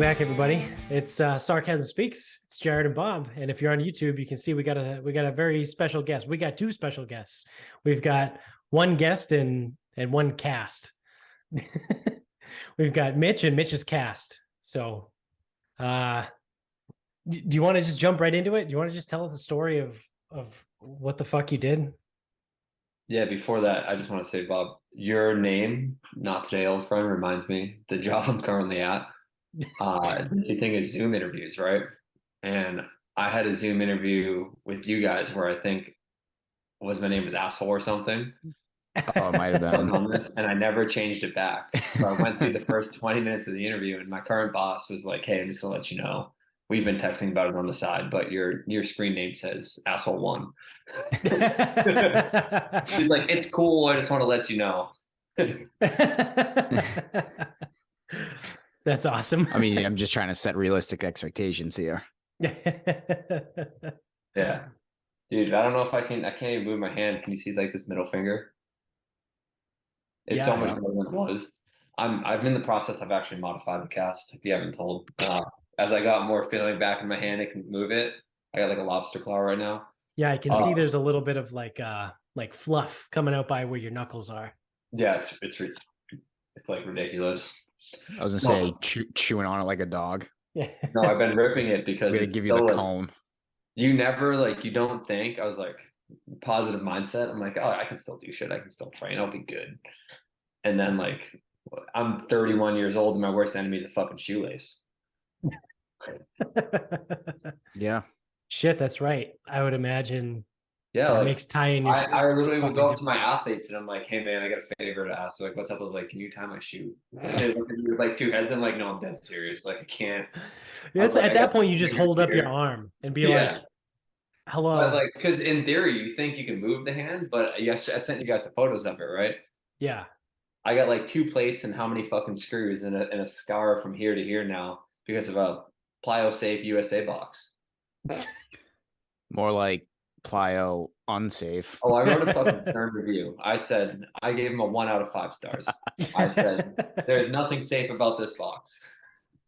back, everybody. It's Sarcasm Speaks. It's Jared and Bob, and if you're on YouTube, you can see we got a very special guest. We got two special guests. We've got one guest and one cast. We've got Mitch and Mitch's cast. So, do you want to just jump right into it? Do you want to just tell us the story of what the fuck you did? Yeah, before that, I just want to say, Bob, your name, not today, old friend, reminds me the job I'm currently at. The thing is Zoom interviews, right? And I had a Zoom interview with you guys where I think my name was asshole or something. Oh, it might have I was been. on this and I never changed it back. So I went through the first 20 minutes of the interview and my current boss was like, "Hey, I'm just gonna let you know. We've been texting about it on the side, but your screen name says asshole one." He's like, "It's cool. I just want to let you know." That's awesome. I mean, I'm just trying to set realistic expectations here. Yeah. Dude, I don't know if I can't even move my hand. Can you see like this middle finger? It's so much more than it was. I'm in the process of actually modified the cast, if you haven't told. As I got more feeling back in my hand, I can move it. I got like a lobster claw right now. Yeah, I can see there's a little bit of like fluff coming out by where your knuckles are. Yeah, it's like ridiculous. I was gonna say chewing on it like a dog. Yeah. No, I've been ripping it because we gotta give you the cone. You never you don't think. I was like positive mindset. I'm like, oh, I can still do shit. I can still train. I'll be good. And then I'm 31 years old and my worst enemy is a fucking shoelace. Yeah. Shit, that's right. I would imagine. Yeah, it makes tying your shoes. I literally would go up to my athletes and I'm like, "Hey man, I got a favor to ask." So like, what's up? I was like, "Can you tie my shoe?" And they look at me with like two heads. I'm like, "No, I'm dead serious. Like, I can't." That's at that point you just hold up your arm and be like, "Hello." But because in theory you think you can move the hand, but yes, I sent you guys the photos of it, right? Yeah. I got like two plates and how many fucking screws and a scar from here to here now because of a Plyo Safe USA box. More like Plyo unsafe. Oh, I wrote a fucking stern review. I said I gave him a 1 out of 5 stars. I said there's nothing safe about this box,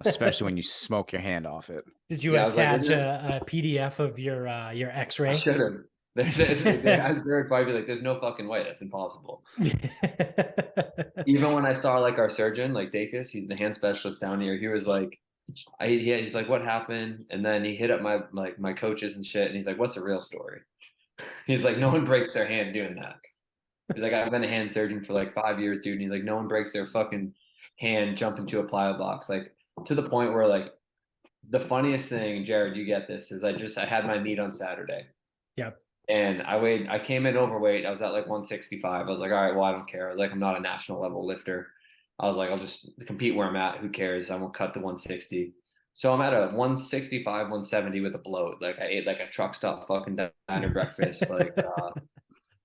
especially when you smoke your hand off it. Did you attach a PDF of your X-ray? I should have. They're probably like, "There's no fucking way. That's impossible." Even when I saw our surgeon, Dacus, he's the hand specialist down here. He was like, he's like, "What happened?" And then he hit up my coaches and shit, and he's like, "What's the real story?" He's like, "No one breaks their hand doing that." He's like, "I've been a hand surgeon for 5 years, dude." And he's like, "No one breaks their fucking hand jumping to a plyo box." To the point where the funniest thing, Jared, you get this, is I had my meet on Saturday. Yeah. And I came in overweight. I was at 165. I was like, all right, well, I don't care. I was like, I'm not a national level lifter. I was like, I'll just compete where I'm at. Who cares? I won't cut to 160. So I'm at a 165, 170 with a bloat. I ate a truck stop fucking diner breakfast.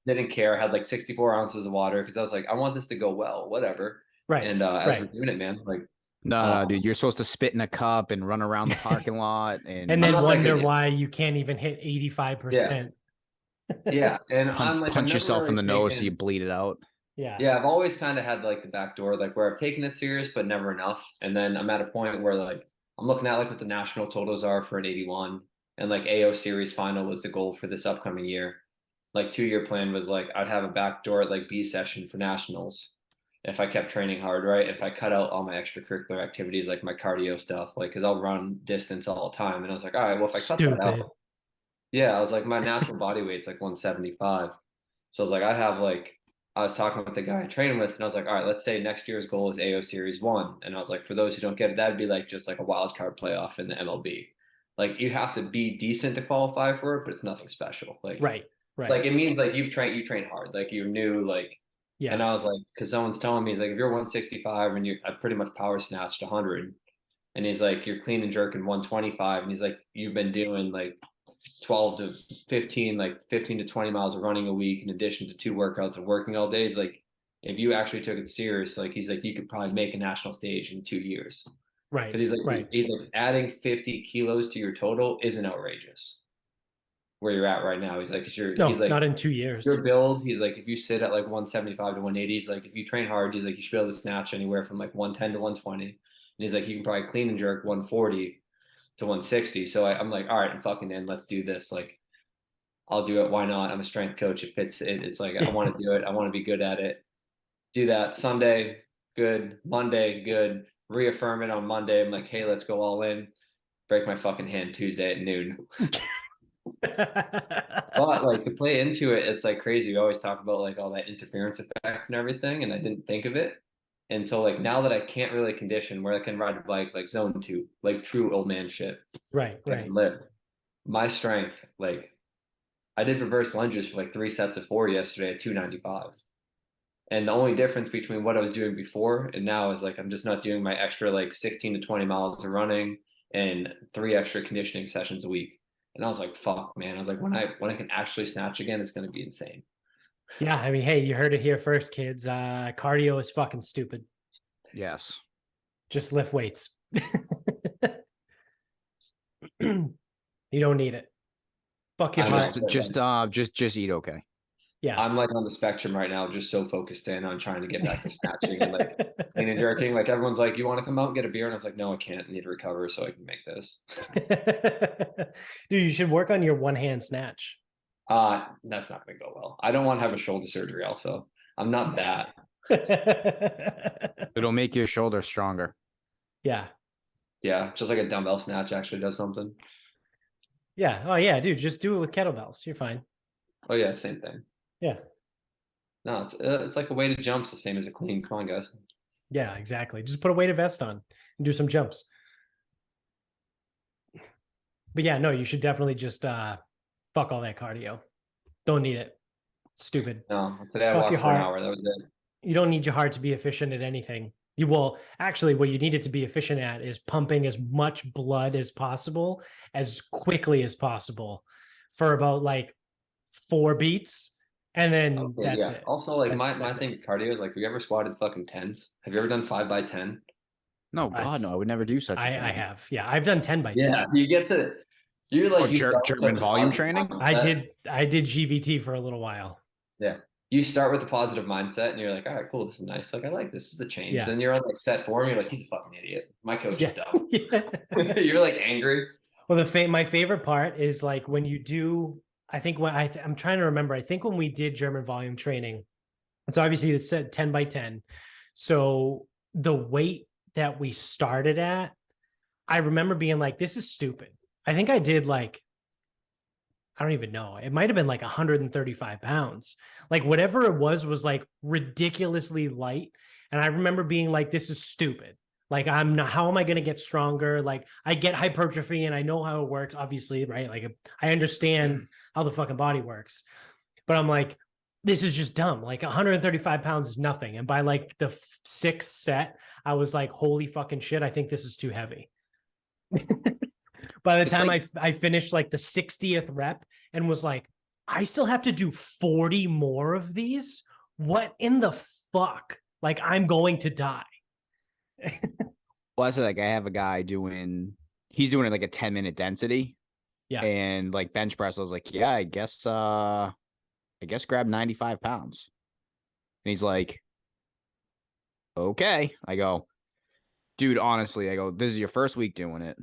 Didn't care. I had 64 ounces of water because I was like, I want this to go well, whatever. Right. And as we're doing it, man, no, dude, you're supposed to spit in a cup and run around the parking lot and then wonder why you can't even hit 85%. Yeah, and punch yourself in the nose so you bleed it out. Yeah, I've always kind of had the back door, where I've taken it serious, but never enough. And then I'm at a point where I'm looking at what the national totals are for an 81, and AO series final was the goal for this upcoming year. 2-year plan was I'd have a back door at B session for nationals if I kept training hard, right? If I cut out all my extracurricular activities, my cardio stuff, because I'll run distance all the time. And I was like, all right, well, if I cut that out. Yeah, I was like, my natural body weight's 175. So I was like, I was talking with the guy I trained with, and I was like, all right, let's say next year's goal is AO Series 1. And I was like, for those who don't get it, that'd be just a wild card playoff in the MLB. You have to be decent to qualify for it, but it's nothing special. Right. It means you train hard, you're new, yeah. And I was like, because someone's telling me, he's like, if you're 165 and I pretty much power snatched 100, and he's like, you're clean and jerking 125, and he's like, you've been doing 12 to 15, 15 to 20 miles of running a week in addition to 2 workouts of working all day. He's like, if you actually took it serious, he's like, you could probably make a national stage in 2 years. Right. Because he's like, adding 50 kilos to your total isn't outrageous where you're at right now. He's like, he's like, not in 2 years. Your build, he's like, if you sit at 175 to 180, he's like, if you train hard, he's like, you should be able to snatch anywhere from 110 to 120. he's like, you can probably clean and jerk 140 to 160. So I'm like, all right, I'm fucking in. Let's do this. Like, I'll do it. Why not? I'm a strength coach. It fits. It's like I want to do it. I want to be good at it. Do that Sunday, good. Monday, good. Reaffirm it on Monday. I'm like, hey, let's go all in. Break my fucking hand Tuesday at noon. But like to play into it, it's like crazy. We always talk about like all that interference effect and everything, and I didn't think of it until like now that I can't really condition where I can ride a bike like zone 2, like true old man shit. Right, I right. can lift. My strength, like I did reverse lunges for like 3 sets of 4 yesterday at 295. And the only difference between what I was doing before and now is like I'm just not doing my extra like 16 to 20 miles of running and 3 extra conditioning sessions a week. And I was like, fuck, man. I was like, when I can actually snatch again, it's gonna be insane. Yeah, I mean, hey, you heard it here first, kids. Cardio is fucking stupid. Yes. Just lift weights. You don't need it. Fuck your I'm heart. Just eat okay. Yeah. I'm like on the spectrum right now, just so focused in on trying to get back to snatching and like clean and jerking. Like everyone's like, you want to come out and get a beer? And I was like, no, I can't. I need to recover so I can make this. Dude, you should work on your one hand snatch. That's not gonna go well. I don't want to have a shoulder surgery also. I'm not that. It'll make your shoulder stronger. Yeah. Yeah, just like a dumbbell snatch actually does something. Yeah. Oh yeah, dude, just do it with kettlebells. You're fine. Oh yeah, same thing. Yeah. No, it's like a weighted jump's the same as a clean. Come on, guys. Yeah, exactly. Just put a weighted vest on and do some jumps. But yeah, no, you should definitely just fuck all that cardio. Don't need it. Stupid. No, today I Fuck walked your for an heart. hour. That was it. You don't need your heart to be efficient at anything. You will actually, what you need it to be efficient at is pumping as much blood as possible, as quickly as possible for about like 4 beats. And then Okay, that's yeah. it. Also, like my That's thing it. with cardio is like, have you ever squatted fucking tens? Have you ever done 5x10? No, God, no, I would never do such a thing. I have. Yeah, I've done 10 by 10. Yeah, you get to you're like you start with German such a volume positive training? mindset. I did GVT for a little while. Yeah. You start with a positive mindset and you're like, all right, cool, this is nice. Like I like this. This is a change. Yeah. Then you're on like set 4 and you're like, he's a fucking idiot. My coach is dumb. Yeah. You're like angry. Well, my favorite part is like when you do, I think when I'm trying to remember, I think when we did German volume training, so obviously it said 10 by 10. So the weight that we started at, I remember being like, this is stupid. I think I did like, I don't even know. It might have been like 135 pounds. Like whatever it was like ridiculously light. And I remember being like, this is stupid. Like, I'm not, how am I going to get stronger? Like, I get hypertrophy and I know how it works, obviously, right? Like, I understand how the fucking body works. But I'm like, this is just dumb. Like, 135 pounds is nothing. And by like the 6th set, I was like, holy fucking shit, I think this is too heavy. By the time I finished like the 60th rep and was like, I still have to do 40 more of these? What in the fuck? Like, I'm going to die. Well, I said like I have a guy he's doing like a 10-minute density. Yeah. And like bench press, I was like, yeah, I guess grab 95 pounds. And he's like, okay. I go, dude, honestly, I go, this is your first week doing it.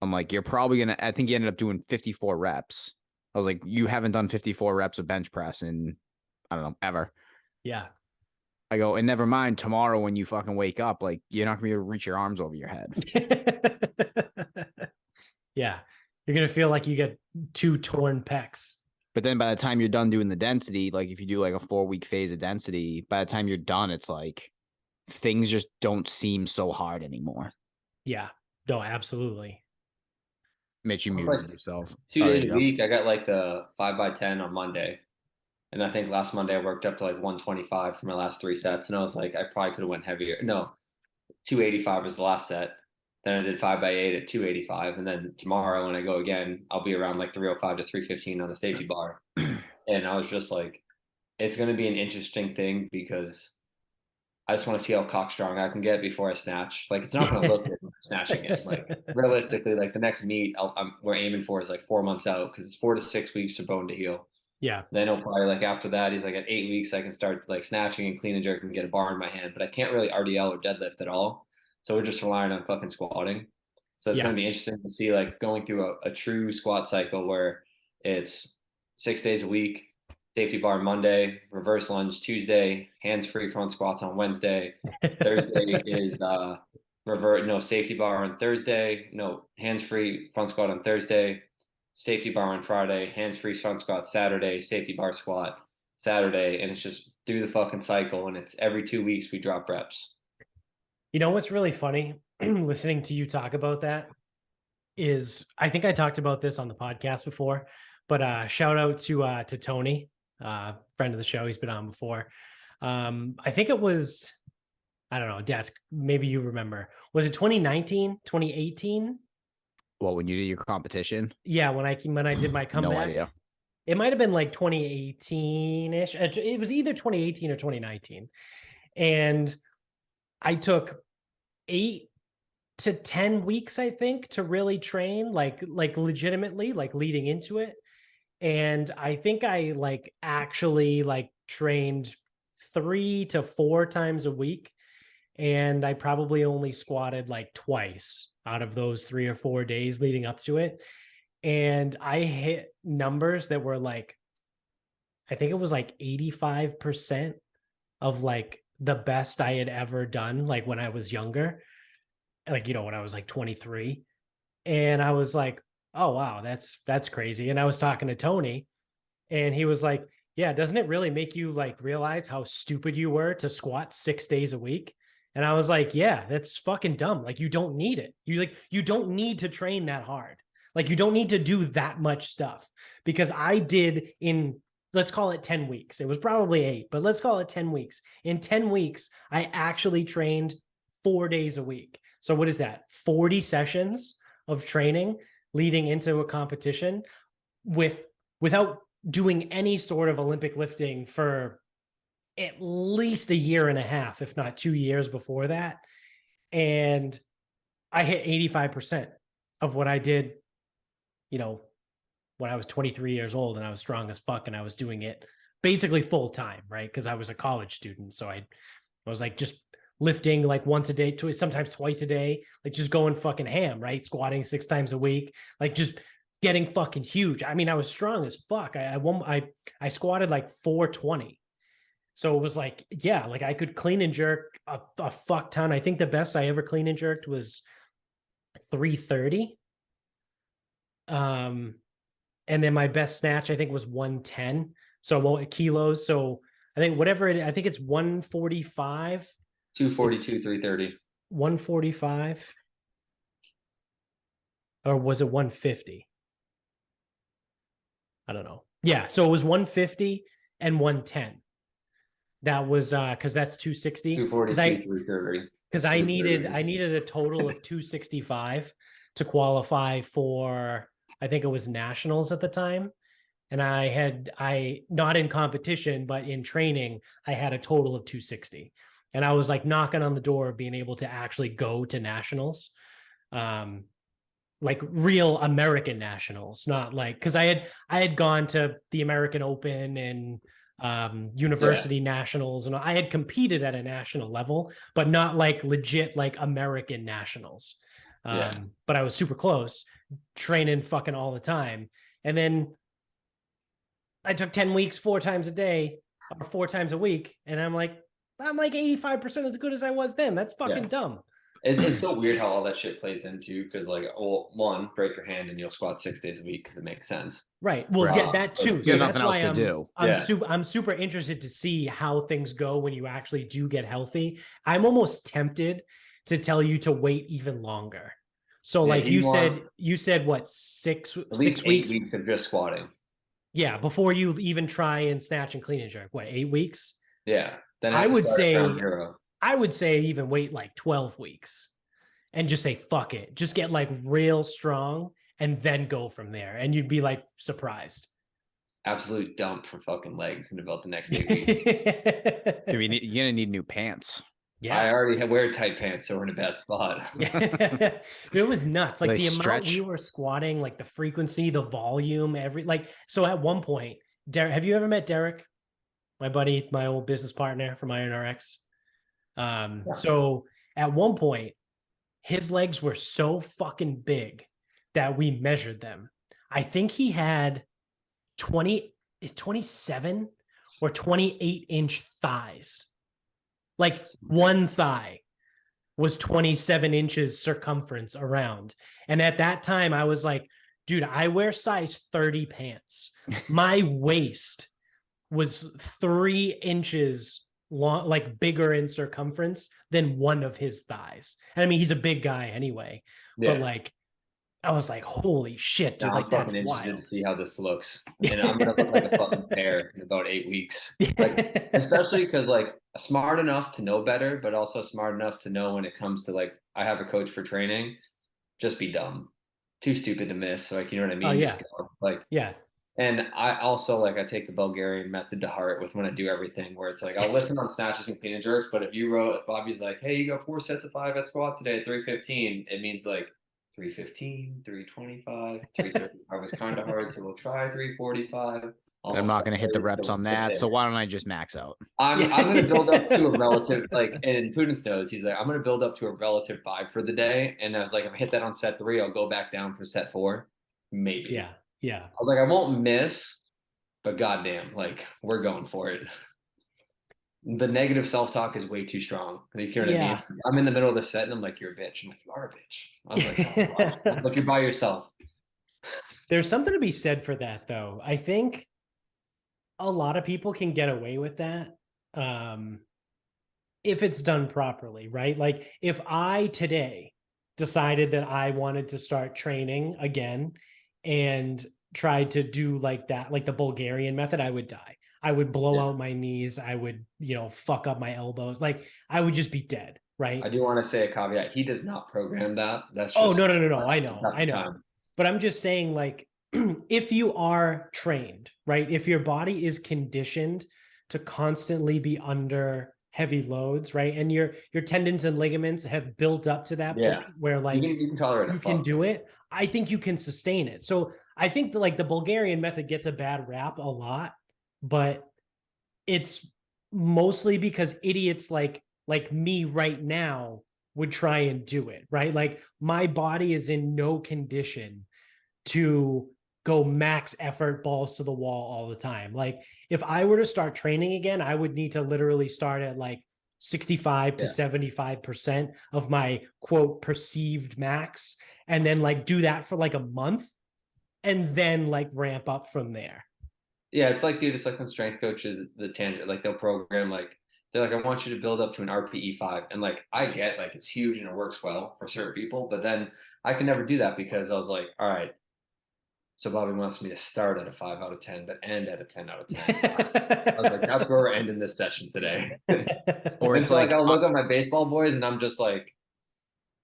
I'm like, you're probably I think you ended up doing 54 reps. I was like, you haven't done 54 reps of bench press in, I don't know, ever. Yeah. I go, and never mind tomorrow when you fucking wake up, like you're not gonna be able to reach your arms over your head. Yeah. You're going to feel like you get 2 torn pecs. But then by the time you're done doing the density, like if you do like a 4-week phase of density, by the time you're done, it's like things just don't seem so hard anymore. Yeah. No, absolutely. Mitch, you muted yourself. 2 days a week, I got like the 5x10 on Monday. And I think last Monday I worked up to like 125 for my last 3 sets. And I was like, I probably could have went heavier. No, 285 was the last set. Then I did 5x8 at 285. And then tomorrow when I go again, I'll be around like 305 to 315 on the safety bar. And I was just like, it's going to be an interesting thing because I just want to see how cockstrong I can get before I snatch. Like, it's not going to look good when I'm snatching it. Like, realistically, like the next meet we're aiming for is like 4 months out because it's 4 to 6 weeks for bone to heal. Yeah. Then he'll probably like after that, he's like at 8 weeks, I can start like snatching and clean and jerk and get a bar in my hand, but I can't really RDL or deadlift at all. So we're just relying on fucking squatting. So it's Yeah. going to be interesting to see like going through a true squat cycle where it's 6 days a week, safety bar Monday, reverse lunge Tuesday, hands free front squats on Wednesday. Thursday is safety bar on Thursday, no hands free front squat on Thursday, safety bar on Friday, hands free front squat Saturday, safety bar squat Saturday, and it's just through the fucking cycle, and it's every 2 weeks we drop reps. You know what's really funny listening to you talk about that is I think I talked about this on the podcast before, but shout out to Tony, friend of the show. He's been on before. I think it was, I don't know, Dad's, maybe you remember. Was it 2019, 2018? Well, when you did your competition? Yeah, when I did my comeback. No idea. It might have been like 2018-ish. It was either 2018 or 2019. And I took 8 to 10 weeks, I think, to really train, like legitimately, like leading into it. And I think I like actually like trained 3 to 4 times a week. And I probably only squatted like twice out of those 3 or 4 days leading up to it. And I hit numbers that were like, I think it was like 85% of like the best I had ever done, like when I was younger, like, when I was like 23. And I was like, oh, wow, that's crazy. And I was talking to Tony and he was like, yeah, doesn't it really make you like realize how stupid you were to squat 6 days a week? And I was like, yeah, that's fucking dumb. Like, you don't need it. You don't need to train that hard. Like, you don't need to do that much stuff, because I did in, let's call it 10 weeks. It was probably 8, but let's call it 10 weeks. In 10 weeks, I actually trained 4 days a week. So what is that? 40 sessions of training leading into a competition without doing any sort of Olympic lifting for at least a year and a half, if not 2 years before that. And I hit 85% of what I did, when I was 23 years old and I was strong as fuck and I was doing it basically full time, right? Because I was a college student. So I was like just lifting like once a day, sometimes twice a day, like just going fucking ham, right? Squatting 6 times a week, like just getting fucking huge. I mean, I was strong as fuck. I squatted like 420. So it was like, yeah, like I could clean and jerk a fuck ton. I think the best I ever clean and jerked was 330. And then my best snatch, I think, was 110. So kilos. So I think I think it's 145. 242, 330. 145. Or was it 150? I don't know. Yeah. So it was 150 and 110. That was because that's 260. 242, 330. Because I needed a total of 265 to qualify for, I think it was nationals at the time. And I not in competition, but in training, I had a total of 260. And I was like knocking on the door of being able to actually go to nationals. Like real American nationals, not like, because I had gone to the American Open and university nationals, and I had competed at a national level, but not like legit like American nationals. But I was super close, training fucking all the time. And then I took 10 weeks, 4 times a day or 4 times a week. And I'm like 85% as good as I was then. That's fucking dumb. It's so weird how all that shit plays into, because like, one, break your hand and you'll squat 6 days a week because it makes sense. Right. Well, yeah, that too. So that's why I'm super interested to see how things go when you actually do get healthy. I'm almost tempted to tell you to wait even longer. So like you said what, 6 at least 6 weeks? 8 weeks of just squatting. Yeah, before you even try and snatch and clean and jerk. What, 8 weeks? Yeah. Then I would say even wait like 12 weeks and just say, fuck it. Just get like real strong and then go from there. And you'd be like surprised. Absolute dump for fucking legs in about the next 8 weeks. You're going to need new pants. Yeah. I already wear tight pants, so we're in a bad spot. It was nuts. Like the stretch. amount we were squatting, like the frequency, the volume, so at one point, Derek, have you ever met Derek? My buddy, my old business partner from Iron RX. So at one point, his legs were so fucking big that we measured them. I think he had 27 or 28-inch thighs. Like one thigh was 27 inches circumference around. And at that time, I was like, dude, I wear size 30 pants. My waist was 3 inches long, like bigger in circumference than one of his thighs. And I mean, he's a big guy anyway, but like, I was like, holy shit, dude, Now like I'm that's fucking interested wild. to see how this looks. And I'm gonna look like a fucking pear in about 8 weeks. Like, especially because like smart enough to know better, but also smart enough to know when it comes to like I have a coach for training, just be dumb. Too stupid to miss. Like, you know what I mean? Oh yeah. Just go. Like, Yeah. and I also like I take the Bulgarian method to heart with when I do everything where it's like I'll listen on snatches and clean and jerks, but if Bobby's like, hey, you got 4 sets of 5 at squat today at 315, it means like 315, 325, 335 is kind of hard, so we'll try 345. I'm not going to hit the reps on that. So why don't I just max out? I'm going to build up to a relative, like, and Pudens knows, he's like, I'm going to build up to a relative 5 for the day. And I was like, if I hit that on set 3, I'll go back down for set 4. Maybe. Yeah. Yeah. I was like, I won't miss, but goddamn, like, we're going for it. The negative self-talk is way too strong. You know what I mean? I'm in the middle of the set and I'm like, you're a bitch. I'm like, you are a bitch. I was like, I was like, you're by yourself. There's something to be said for that, though. I think a lot of people can get away with that if it's done properly, right? Like if I today decided that I wanted to start training again and tried to do like that, like the Bulgarian method, I would die. I would blow out my knees. I would, fuck up my elbows. Like I would just be dead, right? I do want to say a caveat. He does not program that. That's just, oh, no. I know. Time. But I'm just saying, like, if you are trained, right? If your body is conditioned to constantly be under heavy loads, right? And your tendons and ligaments have built up to that point where like you can tolerate you can do it. I think you can sustain it. So I think that like the Bulgarian method gets a bad rap a lot, but it's mostly because idiots like me right now would try and do it, right? Like my body is in no condition to go max effort balls to the wall all the time. Like if I were to start training again, I would need to literally start at like 65 to 75% of my quote perceived max and then like do that for like a month and then like ramp up from there. Yeah, it's like, dude, it's like when strength coaches, the tangent, like they'll program, like, they're like, I want you to build up to an RPE 5. And like, I get like, it's huge and it works well for certain people, but then I can never do that because I was like, all right, so Bobby wants me to start at a 5 out of 10, but end at a 10 out of 10. I was like, that's where we're ending this session today. Or it's like, I'll look at my baseball boys and I'm just like,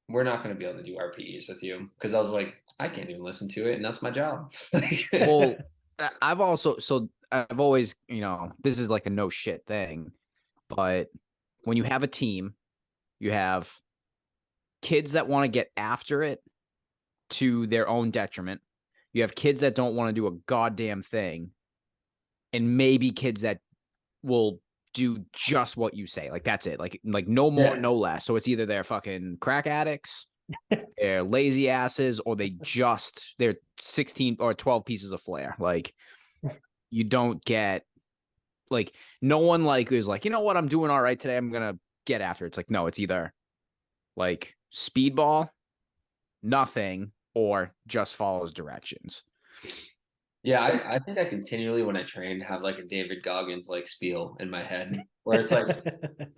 we're not going to be able to do RPEs with you. Cause I was like, I can't even listen to it. And that's my job. Well, I've always, this is like a no shit thing, but when you have a team, you have kids that want to get after it to their own detriment. You have kids that don't want to do a goddamn thing, and maybe kids that will do just what you say. Like that's it. Like no more, no less. So it's either they're fucking crack addicts, they're lazy asses, or they're 16 or 12 pieces of flair. Like you don't get like no one like is like, you know what, I'm doing all right today, I'm gonna get after it. It's like, no, it's either like speedball, nothing, or just follows directions. Yeah, I think I continually, when I train, have like a David Goggins like spiel in my head where it's like,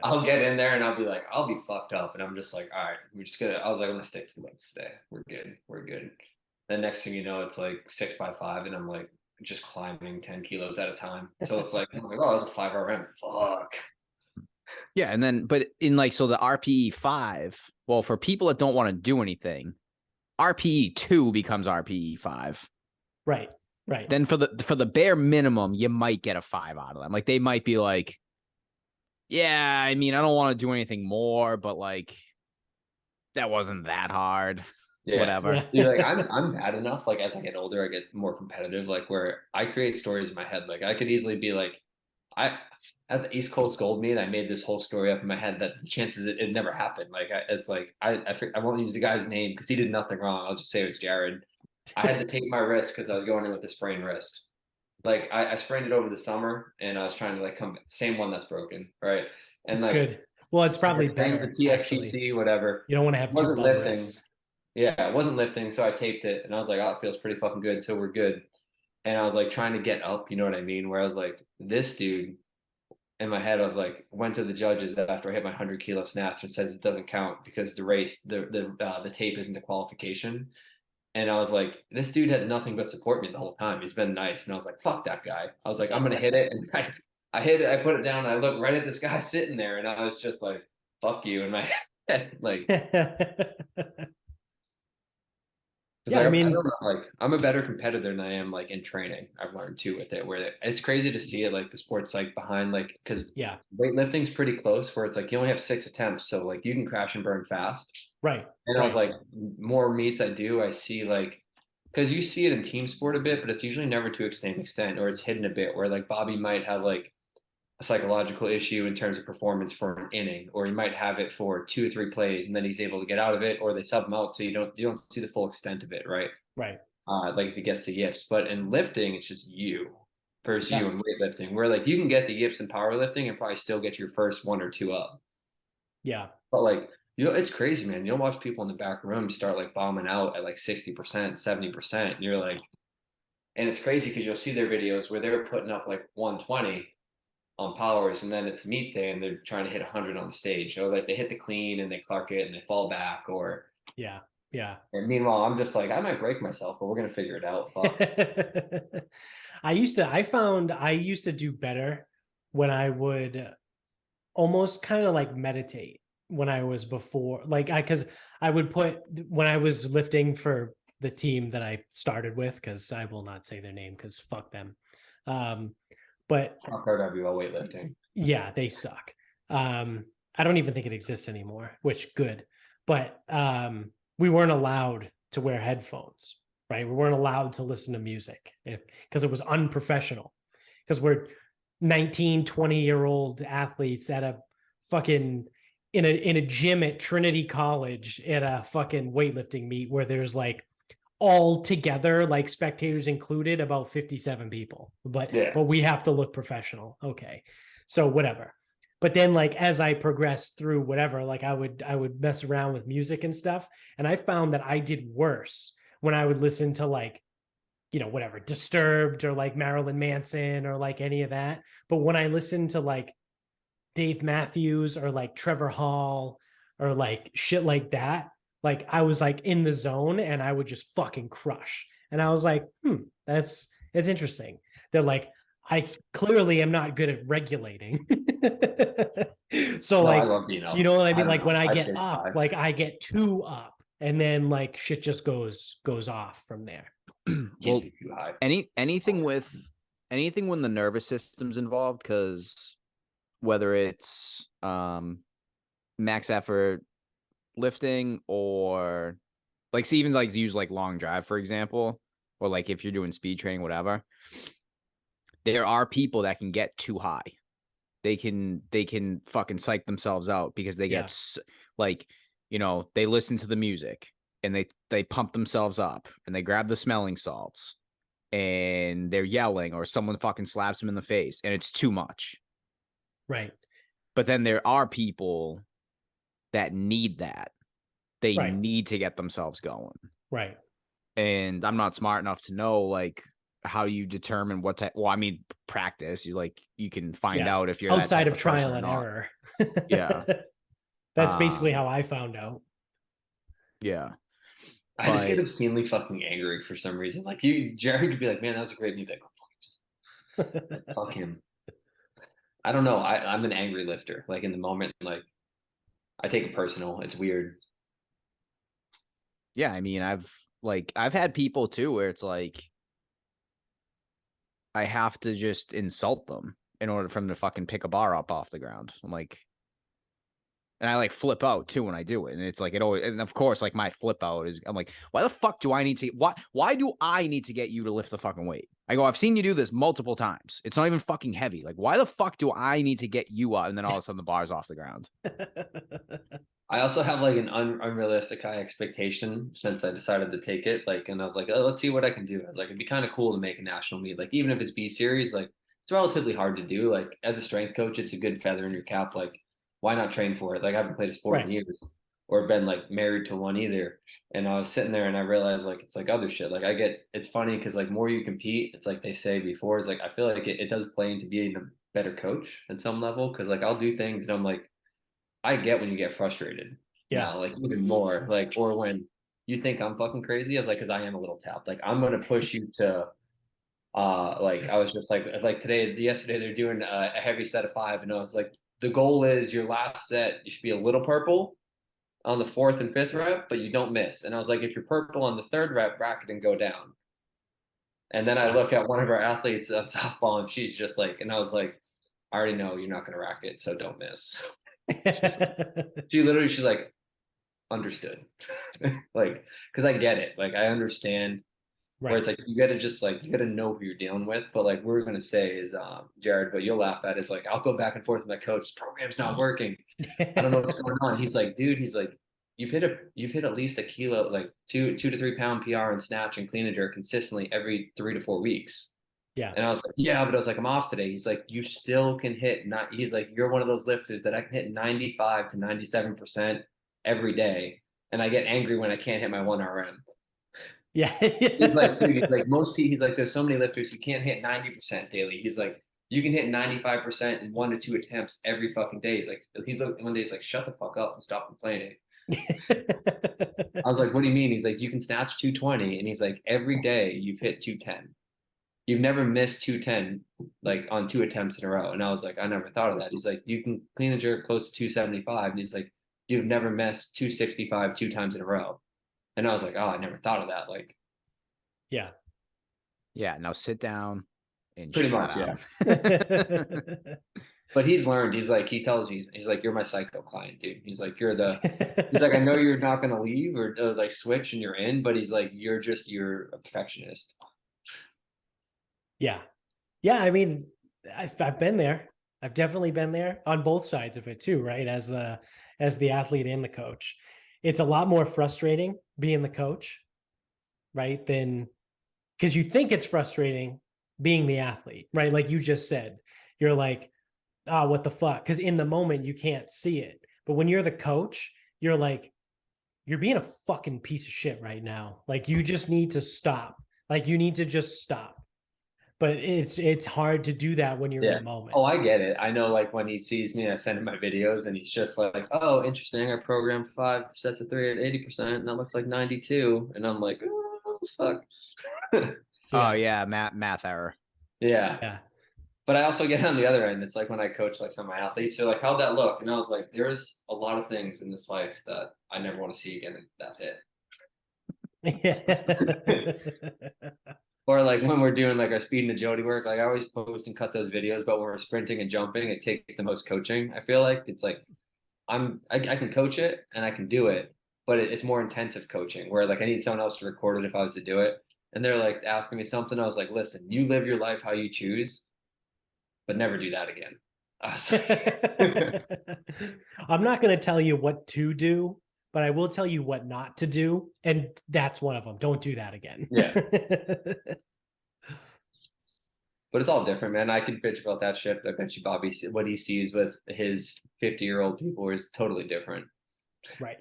I'll get in there and I'll be like, I'll be fucked up. And I'm just like, all right, I was like, I'm gonna stick to the weights today. We're good. Then next thing you know, it's like 6x5 and I'm like just climbing 10 kilos at a time. So it's like, I was like, oh, that was a 5 RM. Fuck. Yeah. And then, but in like, so the RPE 5, well, for people that don't want to do anything, RPE 2 becomes RPE 5. Right. Then for the bare minimum, you might get a 5 out of them. Like they might be like, yeah, I mean, I don't want to do anything more, but like that wasn't that hard. Yeah. Whatever. Yeah. Like I'm bad enough. Like as I get older, I get more competitive. Like where I create stories in my head. Like I could easily be like, I at the East Coast Gold meet, I made this whole story up in my head that the chances it never happened. Like it's like I won't use the guy's name because he did nothing wrong. I'll just say it was Jared. I had to take my risk because I was going in with a sprained wrist. Like I sprained it over the summer, and I was trying to like come same one that's broken, right? And It's like good. Well, it's probably trained the better actually. TFCC, whatever. You don't want to have two Wasn't bum lifting. wrists. Yeah, it wasn't lifting, so I taped it, and I was like, "Oh, it feels pretty fucking good." So we're good. And I was like trying to get up, you know what I mean? Where I was like, this dude in my head, I was like, went to the judges after I hit my 100 kilo snatch and says it doesn't count because the tape isn't a qualification. And I was like, this dude had nothing but support me the whole time. He's been nice, and I was like, fuck that guy. I was like, I'm gonna hit it, and I hit it. I put it down, and I looked right at this guy sitting there, and I was just like, fuck you in my head, like. Because Yeah, I like I mean, don't know, like I'm a better competitor than I am like in training. I've learned too with it, where it's crazy to see it like the sports psych behind like because yeah, weightlifting's pretty close where it's like you only have 6 attempts, so like you can crash and burn fast. right, And I was right. like, more meets I do, I see like because you see it in team sport a bit, but it's usually never to the same extent, or it's hidden a bit. Where like Bobby might have like a psychological issue in terms of performance for an inning, or he might have it for 2 or 3 plays, and then he's able to get out of it, or they sub him out, so you don't see the full extent of it, right? Right. Like if he gets the yips. But in lifting, it's just you versus Yeah. you in weightlifting, where like you can get the yips in powerlifting and probably still get your first 1 or 2 up. Yeah. But like, it's crazy, man. You'll watch people in the back room start like bombing out at like 60%, 70%. And you're like, and it's crazy because you'll see their videos where they're putting up like 120 on powers, and then it's meet day and they're trying to hit 100 on the stage. Or like they hit the clean and they clark it and they fall back, or Yeah. Yeah. and meanwhile, I'm just like, I might break myself, but we're gonna figure it out. Fuck. I used to do better when I would almost kind of like meditate when I was before, like because I would put when I was lifting for the team that I started with, because I will not say their name because fuck them. But Fuck RWL weightlifting. yeah, they suck. I don't even think it exists anymore, which good. But we weren't allowed to wear headphones, right? We weren't allowed to listen to music because it was unprofessional. Because we're 19, 20-year-old athletes at a fucking in a gym at Trinity College at a fucking weightlifting meet where there's like all together, like spectators included, about 57 people. But we have to look professional. Okay. So whatever. But then like as I progressed through whatever, like I would mess around with music and stuff. And I found that I did worse when I would listen to like, whatever, Disturbed or like Marilyn Manson or like any of that. But when I listened to like Dave Matthews or like Trevor Hall or like shit like that, like I was like in the zone and I would just fucking crush. And I was like, it's interesting. They're like, I clearly am not good at regulating. So No, like, I love being up. you know what I mean? don't Like know. when I I'd get say up, 5. like I get 2 up and then like shit just goes off from there. Well, be too high. anything when the nervous system's involved, because whether it's max effort lifting or like see even like use like long drive for example, or like if you're doing speed training, whatever, there are people that can get too high. They can fucking psych themselves out because they get like, they listen to the music and they pump themselves up and they grab the smelling salts and they're yelling or someone fucking slaps them in the face and it's too much. Right. But then there are people that need that. They need to get themselves going. Right. And I'm not smart enough to know like how you determine what type. Well, I mean, practice. You can find out if you're outside of trial and error. Yeah. That's basically how I found out. Yeah. I just get obscenely fucking angry for some reason. Like Jared could be like, man, that was a great meet. Fuck him. I don't know. I'm an angry lifter. Like in the moment, like I take it personal. It's weird. Yeah, I mean, I've had people too where it's like I have to just insult them in order for them to fucking pick a bar up off the ground. I'm like, and I like flip out too when I do it. And it's like it always, and of course, like my flip out is I'm like, why the fuck do I need to why do I need to get you to lift the fucking weight? I go, I've seen you do this multiple times. It's not even fucking heavy. Like, why the fuck do I need to get you up? And then all of a sudden the bar's off the ground. I also have like an unrealistic high expectation since I decided to take it. Like, and I was like, oh, let's see what I can do. I was like, it'd be kind of cool to make a national meet. Like, even if it's B series, like it's relatively hard to do. Like, as a strength coach, it's a good feather in your cap. Like, why not train for it? Like, I haven't played a sport in Right. years or been like married to one either. And I was sitting there and I realized like it's like other shit. Like, it's funny because like more you compete, it's like they say before, it's like I feel like it does play into being a better coach at some level. Cause like I'll do things and I'm like, I get when you get frustrated Yeah. now, like even more, like, or when you think I'm fucking crazy. I was like, cause I am a little tapped. Like, I'm going to push you to, like, I was just like yesterday, they're doing a heavy set of 5. And I was like, the goal is your last set, you should be a little purple on the 4th and 5th rep, but you don't miss. And I was like, if you're purple on the 3rd rep, bracket and go down. And then I look at one of our athletes on softball and she's just like, and I was like, I already know you're not going to rack it, so don't miss. She's like, understood. Like, because I get it. Like, I understand. Right. Where it's like you gotta just like you gotta know who you're dealing with. But like we're gonna say is Jared, what you'll laugh at is like I'll go back and forth with my coach. This program's not working. I don't know what's going on. He's like, dude, he's like, you've hit at least a kilo, like 2 to 3 pound PR and snatch and clean and jerk consistently every 3 to 4 weeks. Yeah. And I was like, yeah, but I was like, I'm off today. He's like, you still can hit not. He's like, you're one of those lifters that I can hit 95 to 97% every day, and I get angry when I can't hit my 1 RM. Yeah. He's like, dude, he's like, most people, he's like, there's so many lifters who can't hit 90% daily. He's like, you can hit 95% in 1 to 2 attempts every fucking day. He's like, one day he's like, shut the fuck up and stop complaining. I was like, what do you mean? He's like, you can snatch 220. And he's like, every day you've hit 210. You've never missed 210 like on 2 attempts in a row. And I was like, I never thought of that. He's like, you can clean and jerk close to 275. And he's like, you've never missed 265 2 times in a row. And I was like, oh, I never thought of that. Like, yeah. Yeah. Now sit down and pretty shut much, up. yeah. But he's learned. He's like, he tells me, he's like, you're my psycho client, dude. He's like, he's like, I know you're not going to leave or like switch and you're in, but he's like, you're a perfectionist. Yeah. Yeah. I mean, I've been there. I've definitely been there on both sides of it too, right? As the athlete and the coach. It's a lot more frustrating being the coach, right? Than because you think it's frustrating being the athlete, right? Like you just said, you're like, oh, what the fuck? Because in the moment you can't see it. But when you're the coach, you're like, you're being a fucking piece of shit right now. Like you just need to stop. Like you need to just stop. But it's hard to do that when you're in the moment. Oh, I get it. I know, like when he sees me, I send him my videos, and he's just like, "Oh, interesting. I programmed 5 sets of 3 at 80%, and that looks like 92." And I'm like, "Oh, fuck." Oh yeah, math error. Yeah. But I also get on the other end. It's like when I coach like some of my athletes, they're like, "How'd that look?" And I was like, "There's a lot of things in this life that I never want to see again, and that's it." Or like when we're doing like our speed and agility work, like I always post and cut those videos, but when we're sprinting and jumping, it takes the most coaching. I feel like it's like I can coach it and I can do it, but it's more intensive coaching where like I need someone else to record it if I was to do it. And they're like asking me something. I was like, listen, you live your life how you choose, but never do that again. I'm not going to tell you what to do, but I will tell you what not to do. And that's one of them. Don't do that again. Yeah. But it's all different, man. I can bitch about that shit. I bet you Bobby, what he sees with his 50-year-old people is totally different. Right.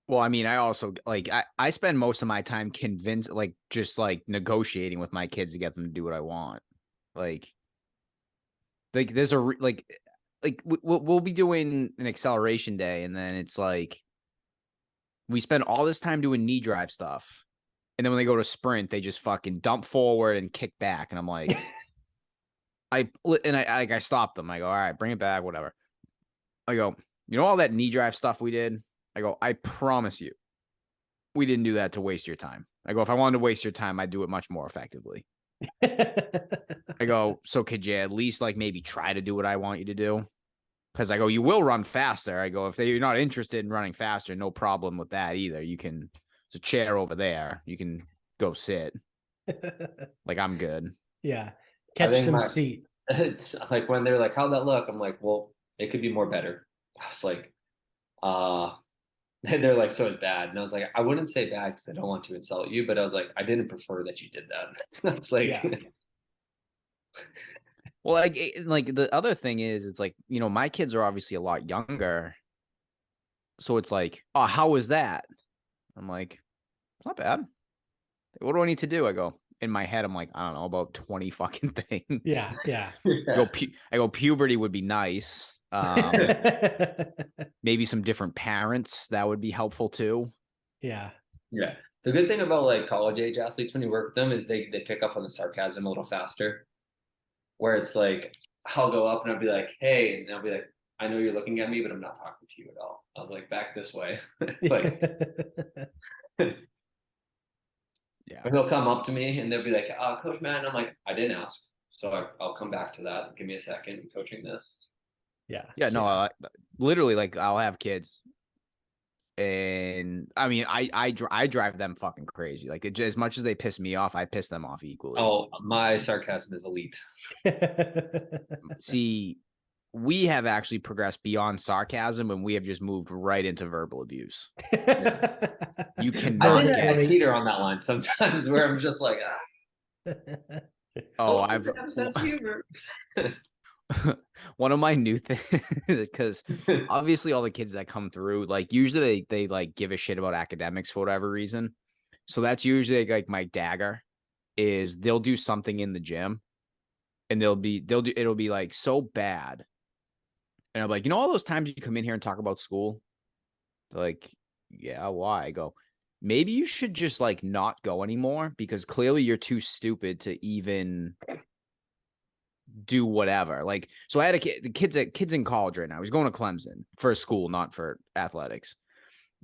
Well, I mean, I also like I spend most of my time convinced, like just like negotiating with my kids to get them to do what I want. Like there's a like we'll be doing an acceleration day, and then it's like we spend all this time doing knee drive stuff, and then when they go to sprint, they just fucking dump forward and kick back, and I'm like, I stop them. I go, all right, bring it back, whatever. I go, you know all that knee drive stuff we did? I go, I promise you, we didn't do that to waste your time. I go, if I wanted to waste your time, I'd do it much more effectively. I go, so could you at least like maybe try to do what I want you to do? Because I go, you will run faster. I go, if you're not interested in running faster, no problem with that either. You can, there's a chair over there. You can go sit. Like I'm good. Yeah. I Catch think some seat. it's like when they're like, how'd that look? I'm like, well, it could be more better. I was like, uh, they're like, so it's bad. And I was like, I wouldn't say bad because I don't want to insult you, but I was like, I didn't prefer that you did that. It's like, Yeah. Well, like the other thing is, it's like, you know, my kids are obviously a lot younger. So it's like, oh, how was that? I'm like, it's not bad. What do I need to do? I go, in my head, I'm like, I don't know, about 20 fucking things. Yeah. Yeah. I go, puberty would be nice. Maybe some different parents that would be helpful too. Yeah. yeah. The good thing about like college age athletes when you work with them is they pick up on the sarcasm a little faster. Where it's like, I'll go up and I'll be like, hey, and I'll be like, I know you're looking at me, but I'm not talking to you at all. I was like, back this way. Like, Yeah. or he'll come up to me and they'll be like, Coach Matt. And I'm like, I didn't ask. So I'll come back to that. Give me a second. I'm coaching this. Yeah. Yeah. No, literally, like I'll have kids. And I mean, I drive them fucking crazy. Like as much as they piss me off, I piss them off equally. Oh, my sarcasm is elite. See, we have actually progressed beyond sarcasm and we have just moved right into verbal abuse. You cannot I teeter on that line sometimes where I'm just like, oh, I've have a sense of humor. One of my new things, because obviously all the kids that come through, like usually they like give a shit about academics for whatever reason. So that's usually like my dagger is they'll do something in the gym and it'll be like so bad. And I'm like, you know, all those times you come in here and talk about school? They're like, yeah, why? I go, maybe you should just like not go anymore because clearly you're too stupid to even do whatever. Like, so I had a kid, the kids in college right now. He's going to Clemson for school, not for athletics.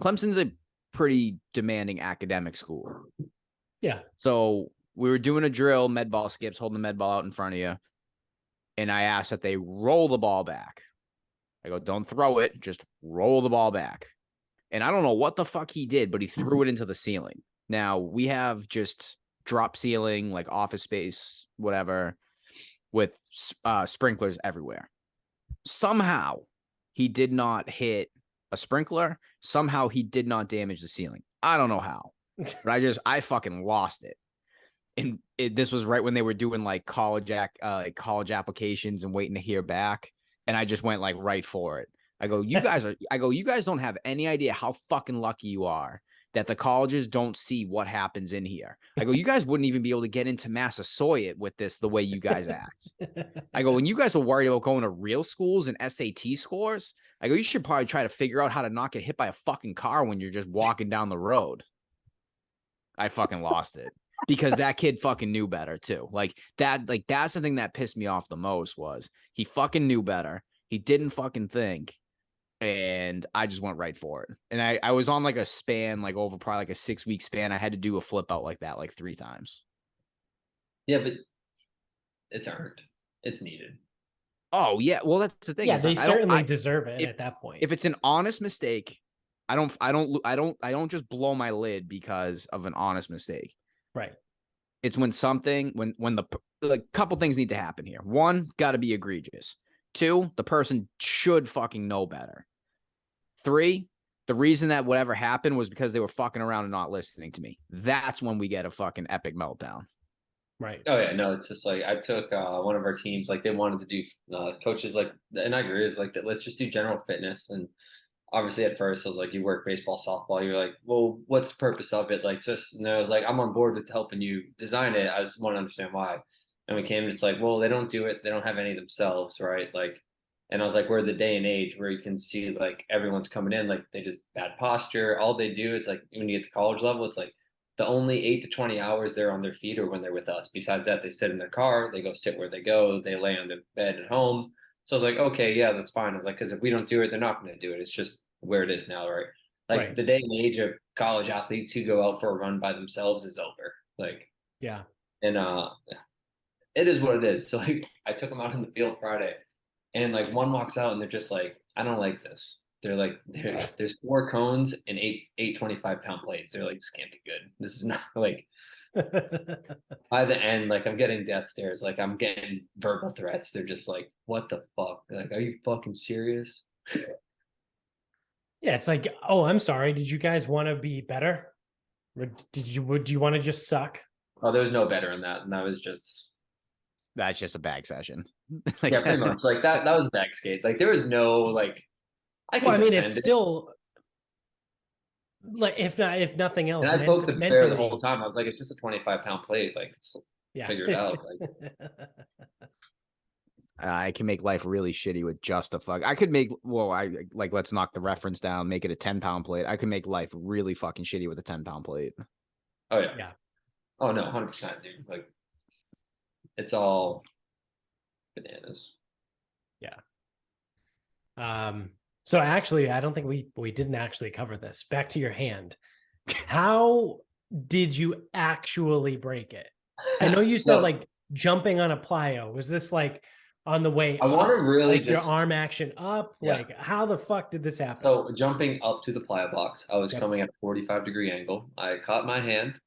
Clemson's a pretty demanding academic school. Yeah. So we were doing a drill, med ball skips, holding the med ball out in front of you. And I asked that they roll the ball back. I go, don't throw it, just roll the ball back. And I don't know what the fuck he did, but he threw it into the ceiling. Now we have just drop ceiling, like office space, whatever, with sprinklers everywhere. Somehow he did not hit a sprinkler. Somehow he did not damage the ceiling. I don't know how, but I fucking lost it. And this was right when they were doing like college applications and waiting to hear back. And I just went like right for it. I go, you guys don't have any idea how fucking lucky you are that the colleges don't see what happens in here. I go, you guys wouldn't even be able to get into Massasoit with this the way you guys act. I go, when you guys are worried about going to real schools and SAT scores, I go, you should probably try to figure out how to not get hit by a fucking car when you're just walking down the road. I fucking lost it because that kid fucking knew better too. Like that's the thing that pissed me off the most was he fucking knew better. He didn't fucking think. And I just went right for it. And I was on like a span, like over probably like a 6-week span. I had to do a flip out like that, like 3 times. Yeah, but it's earned. It's needed. Oh yeah. Well, that's the thing. Yeah, they certainly deserve it at that point. If it's an honest mistake, I don't just blow my lid because of an honest mistake. Right. It's when the like couple things need to happen here. 1, got to be egregious. 2, the person should fucking know better. 3, the reason that whatever happened was because they were fucking around and not listening to me. That's when we get a fucking epic meltdown. Right. Oh yeah, no, it's just like I took one of our teams, like they wanted to do coaches like, and I agree, is like that. Let's just do general fitness. And obviously at first I was like, you work baseball, softball. You're like, well, what's the purpose of it? Like just, and I was like, I'm on board with helping you design it. I just want to understand why. And we came, it's like, well, they don't do it. They don't have any themselves, right? Like, and I was like, we're the day and age where you can see like everyone's coming in, like they just bad posture. All they do is like when you get to college level, it's like the only 8 to 20 hours they're on their feet or when they're with us. Besides that, they sit in their car, they go sit where they go, they lay on the bed at home. So I was like, okay, yeah, that's fine. I was like, because if we don't do it, they're not going to do it. It's just where it is now, right? Like Right. the day and age of college athletes who go out for a run by themselves is over. Like, yeah. And it is what it is. So like I took them out in the field Friday and like one walks out and they're just like, I don't like this. They're like, there's 4 cones and eight 25-pound plates. They're like, this can't be good. This is not like, By the end, like I'm getting death stares, like I'm getting verbal threats. They're just like, "What the fuck? Like, are you fucking serious?" Yeah, it's like, oh, I'm sorry. Did you guys want to be better? Or would you want to just suck? Oh, there was no better in that, and that was just That's just a bag session. yeah, pretty much like that. That was a bag skate. Like there was no like I Well, could I mean, it's defend it, still like if nothing and else, I poked the bear the whole mentally, time. I was like, "It's just a 25-pound plate. Like, yeah. figure it out." Like, I can make life really shitty with just a fuck. I could make let's knock the reference down, make it a 10-pound plate. I could make life really fucking shitty with a 10-pound plate. oh yeah, Yeah. oh no, 100%, dude. Like, it's all bananas. Yeah. So actually, I don't think we didn't actually cover this. Back to your hand. How did you actually break it? I know you said So like jumping on a plyo. Was this like on the way I want up? to really Like your just arm action up? yeah. Like how the fuck did this happen? So jumping up to the plyo box, I was Yep. coming at a 45-degree angle. I caught my hand.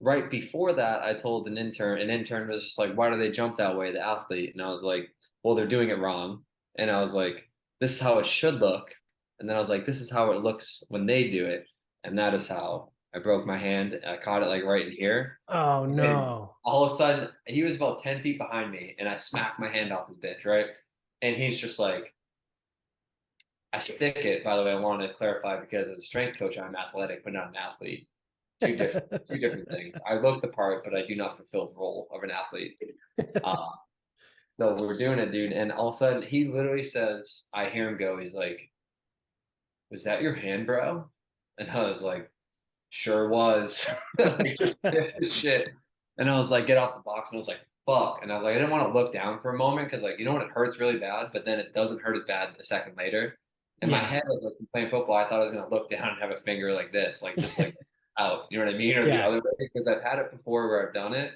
Right before that, I told an intern was just like, why do they jump that way, the athlete? And I was like, well, they're doing it wrong. And I was like, this is how it should look. And then I was like, this is how it looks when they do it. And that is how I broke my hand. I caught it like right in here. Oh And no. all of a sudden, he was about 10 feet behind me, and I smacked my hand off his bitch, right? And he's just like, I stick it, by the way, I wanted to clarify because as a strength coach, I'm athletic, but not an athlete. Two different things. I look the part, but I do not fulfill the role of an athlete. Uh, so we're doing it, dude. And all of a sudden, he literally says, I hear him go, he's like, was that your hand, bro? And I was like, sure was. Like, just pissed as shit. And I was like, get off the box. And I was like, fuck. And I was like, I didn't want to look down for a moment because, like, you know when it hurts really bad, but then it doesn't hurt as bad a second later. In my Yeah. head, I was like, playing football, I thought I was going to look down and have a finger like this, like just like out. You know what I mean? Or the Yeah. other way, because I've had it before where I've done it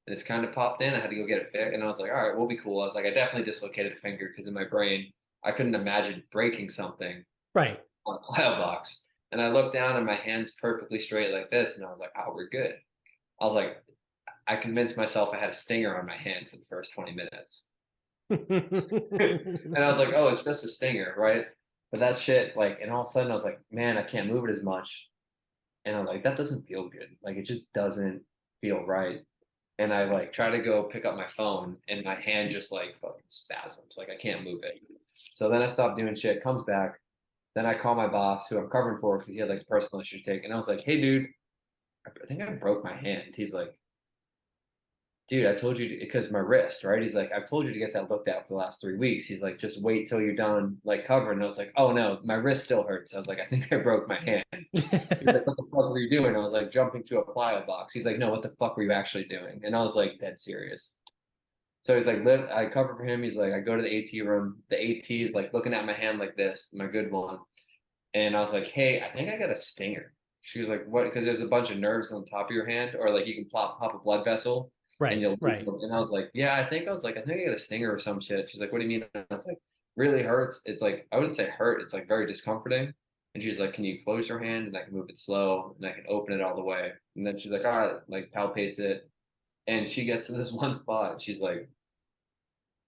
and it's kind of popped in. I had to go get it fixed. And I was like, all right, we'll be cool. I was like, I definitely dislocated a finger because in my brain, I couldn't imagine breaking something Right. on a plyo box. And I looked down and my hand's perfectly straight like this. And I was like, oh, we're good. I was like, I convinced myself I had a stinger on my hand for the first 20 minutes. And I was like, oh, it's just a stinger, right? But that shit, like, and all of a sudden I was like, man, I can't move it as much. And I was like, that doesn't feel good. Like, it just doesn't feel right. And I like try to go pick up my phone and my hand just like fucking spasms. Like, I can't move it. So then I stopped doing shit, comes back. Then I call my boss, who I'm covering for because he had like a personal issue to take. And I was like, hey, dude, I think I broke my hand. He's like, dude, I told you because my wrist, right? He's like, I've told you to get that looked at for the last 3 weeks. He's like, just wait till you're done like covering. And I was like, oh no, my wrist still hurts. I was like, I think I broke my hand. He's like, what the fuck were you doing? I was like, jumping to a plyo box. He's like, no, what the fuck were you actually doing? And I was like, dead serious. So he's like, I cover for him. He's like, I go to the AT room. The AT's like looking at my hand like this, my good one. And I was like, hey, I think I got a stinger. She was like, what? Because there's a bunch of nerves on the top of your hand, or like you can pop a blood vessel and Right. you'll Right. and I was like, yeah, I think I think I got a stinger or some shit. She's like, what do you mean? I was like, really hurts. It's like, I wouldn't say hurt, it's like very discomforting. And she's like, can you close your hand and I can move it slow and I can open it all the way. And then she's like, all right, like palpates it. And she gets to this one spot and she's like,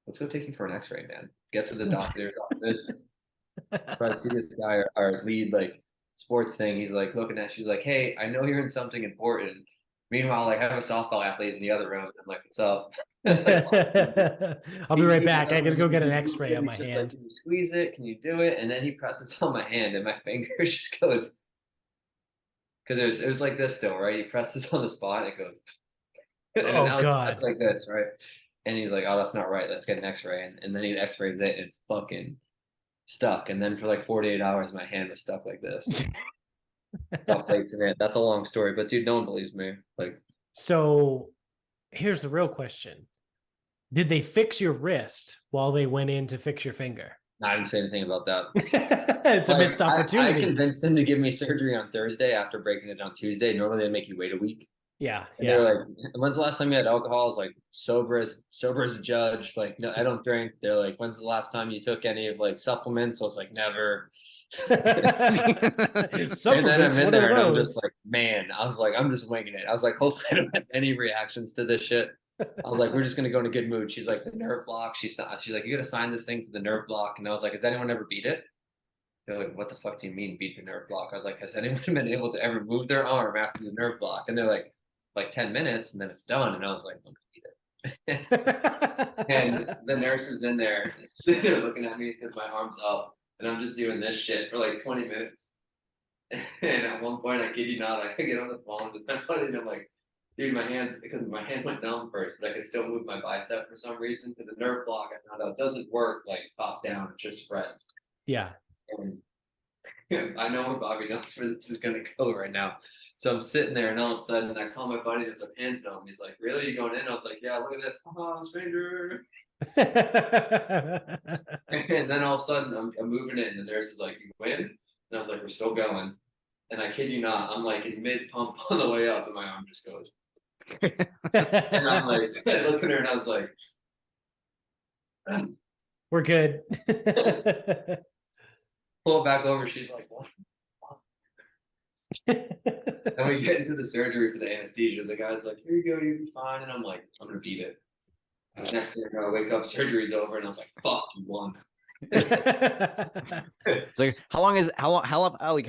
let's go take you for an x-ray, man. Get to the doctor's office. So I see this guy, our lead like sports thing. He's like looking at. She's like, "Hey, I know you're in something important." Meanwhile, like I have a softball athlete in the other room. I'm like, "What's up?" Like, I'll be right back. I does gotta go get an he X-ray on he's my just like, hand. can you squeeze it? Can you do it? And then he presses on my hand, and my finger just goes because it was like this still, right? He presses on the spot, and it goes, and Oh now it's stuck God. like this, right? And he's like, "Oh, that's not right. Let's get an X-ray." And then he X-rays it, and it's fucking stuck. And then for like 48 hours, my hand was stuck like this. Got plates in it. That's a long story, but dude, no one believes me. Like, So here's the real question. Did they fix your wrist while they went in to fix your finger? I didn't say anything about that. It's a Like, missed opportunity. I convinced them to give me surgery on Thursday after breaking it on Tuesday. Normally they make you wait a week. Yeah. And Yeah. they're like, when's the last time you had alcohol? I was like, sober as a judge. Like, no, I don't drink. They're like, when's the last time you took any of like supplements? I was like, never. And then I'm in there and I'm just like, man, I was like, I'm just winging it. I was like, hopefully I don't have any reactions to this shit. I was like, we're just gonna go in a good mood. She's like, the nerve block. She's like, you gotta sign this thing for the nerve block. And I was like, has anyone ever beat it? They're like, what the fuck do you mean beat the nerve block? I was like, has anyone been able to ever move their arm after the nerve block? And they're like 10 minutes and then it's done. And I was like, I'm gonna beat it. And the nurse is in there, sitting there looking at me because my arm's up. And I'm just doing this shit for like 20 minutes. And at one point, I kid you not, I get on the phone with my buddy and I'm like, dude, my hands, because my hand went numb first, but I could still move my bicep for some reason. Because the nerve block, I found out, doesn't work like top down, it just spreads. Yeah. And I know where Bobby knows where this is going to go right now. So I'm sitting there, and all of a sudden, I call my buddy, there's some hands numb. He's like, really? You going in? I was like, yeah, look at this. Oh, stranger. And then all of a sudden, I'm moving it, and the nurse is like, you win? And I was like, we're still going. And I kid you not, I'm like in mid pump on the way up, and my arm just goes. And I'm like, I look at her, and I was like, we're good. Pull it back over. She's like, what the fuck? And we get into the surgery for the anesthesia. The guy's like, here you go, you'll be fine. And I'm like, I'm gonna beat it. And next thing I wake up, surgery's over, and I was like, fuck, you won. It's like, how long like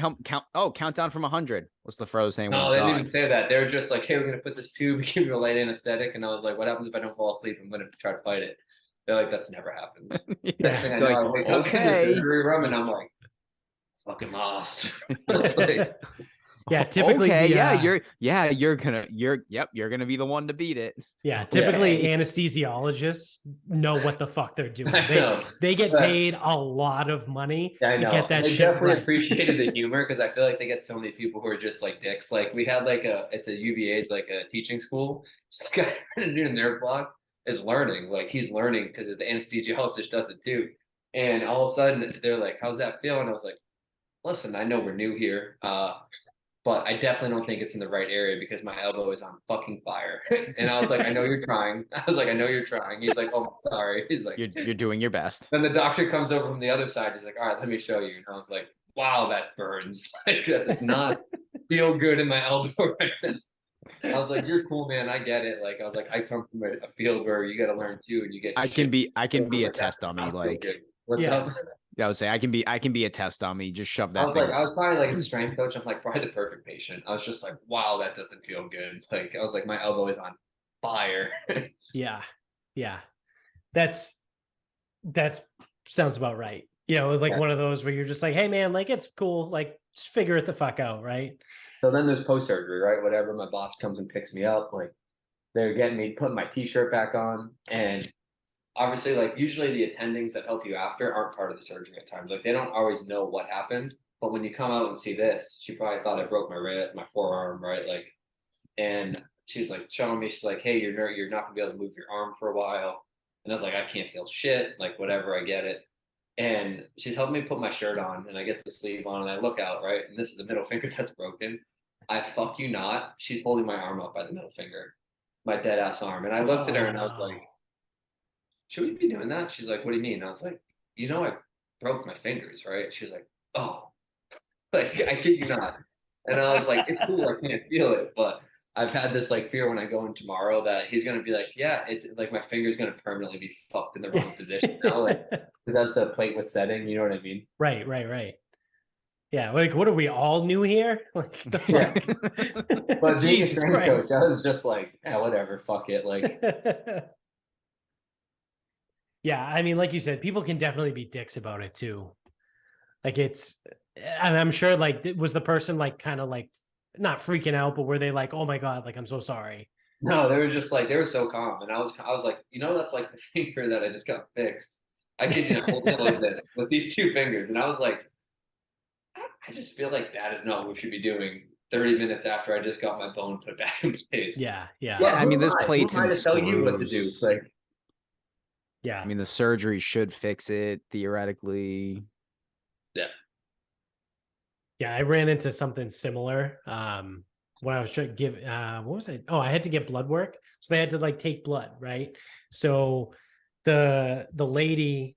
countdown from 100. What's the furthest saying? No, they didn't even say that. They were just like, hey, we're gonna put this tube, give you a light anesthetic. And I was like, what happens if I don't fall asleep? I'm gonna try to fight it. They're like, that's never happened. Next thing I know, I wake up in the surgery room and I'm like, fucking lost. Like, yeah, typically you're gonna be the one to beat it. Yeah, typically anesthesiologists know what the fuck they're doing. They get paid a lot of money to get that shit. I definitely appreciated the humor because I feel like they get so many people who are just like dicks. Like we had it's a UVA's like a teaching school. So the guy doing nerve block is learning. Like he's learning because the anesthesiologist does it too. And all of a sudden they're like, how's that feel? And I was like, listen, I know we're new here, but I definitely don't think it's in the right area because my elbow is on fucking fire. And I was like, I know you're trying. I was like, I know you're trying. He's like, oh, sorry. He's like, you're doing your best. Then the doctor comes over from the other side. He's like, all right, let me show you. And I was like, wow, that burns. Like that does not feel good in my elbow right now. I was like, you're cool, man. I get it. Like I was like, I come from a field where you got to learn too, and you get. I can be a test dummy. Like, what's up? Yeah, I would say I can be a test dummy. Just shove that. I was probably like a strength coach. I'm like probably the perfect patient. I was just like, wow, that doesn't feel good. Like I was like, my elbow is on fire. Yeah. That's sounds about right. You know, it was like one of those where you're just like, hey man, like it's cool. Like just figure it the fuck out, right? So then there's post-surgery, right? Whatever. My boss comes and picks me up. Like they're getting me, putting my t-shirt back on, and obviously, like usually the attendings that help you after aren't part of the surgery at times. Like they don't always know what happened. But when you come out and see this, she probably thought I broke my forearm, right? Like, and she's like showing me, she's like, hey, you're not gonna be able to move your arm for a while. And I was like, I can't feel shit, like whatever, I get it. And she's helping me put my shirt on, and I get the sleeve on, and I look out, right? And this is the middle finger that's broken. I fuck you not. She's holding my arm up by the middle finger, my dead ass arm. And I looked at her and I was like, should we be doing that? She's like, what do you mean? I was like, you know, I broke my fingers, right? She was like, oh, like, I kid you not. And I was like, it's cool, I can't feel it. But I've had this like fear when I go in tomorrow that he's going to be like, yeah, it's like my finger's going to permanently be fucked in the wrong position now. Like, that's the plate was setting, you know what I mean? Right. Yeah, like what are we all new here? Like the fuck? But being a strength coach, I was just like, yeah, whatever, fuck it. Like yeah, I mean, like you said, people can definitely be dicks about it too. Like and I'm sure like was the person like kind of like not freaking out, but were they like, oh my God, like I'm so sorry? No, they were just like, they were so calm. And I was like, you know, that's like the finger that I just got fixed. I could just hold it like this with these two fingers. And I was like, I just feel like that is not what we should be doing 30 minutes after I just got my bone put back in place. Yeah. I mean, this plate's and screws. Tell you what to do. Like, yeah. I mean, the surgery should fix it theoretically. Yeah, I ran into something similar when I was trying to give what was I? Oh, I had to get blood work. So they had to like take blood, right? So the lady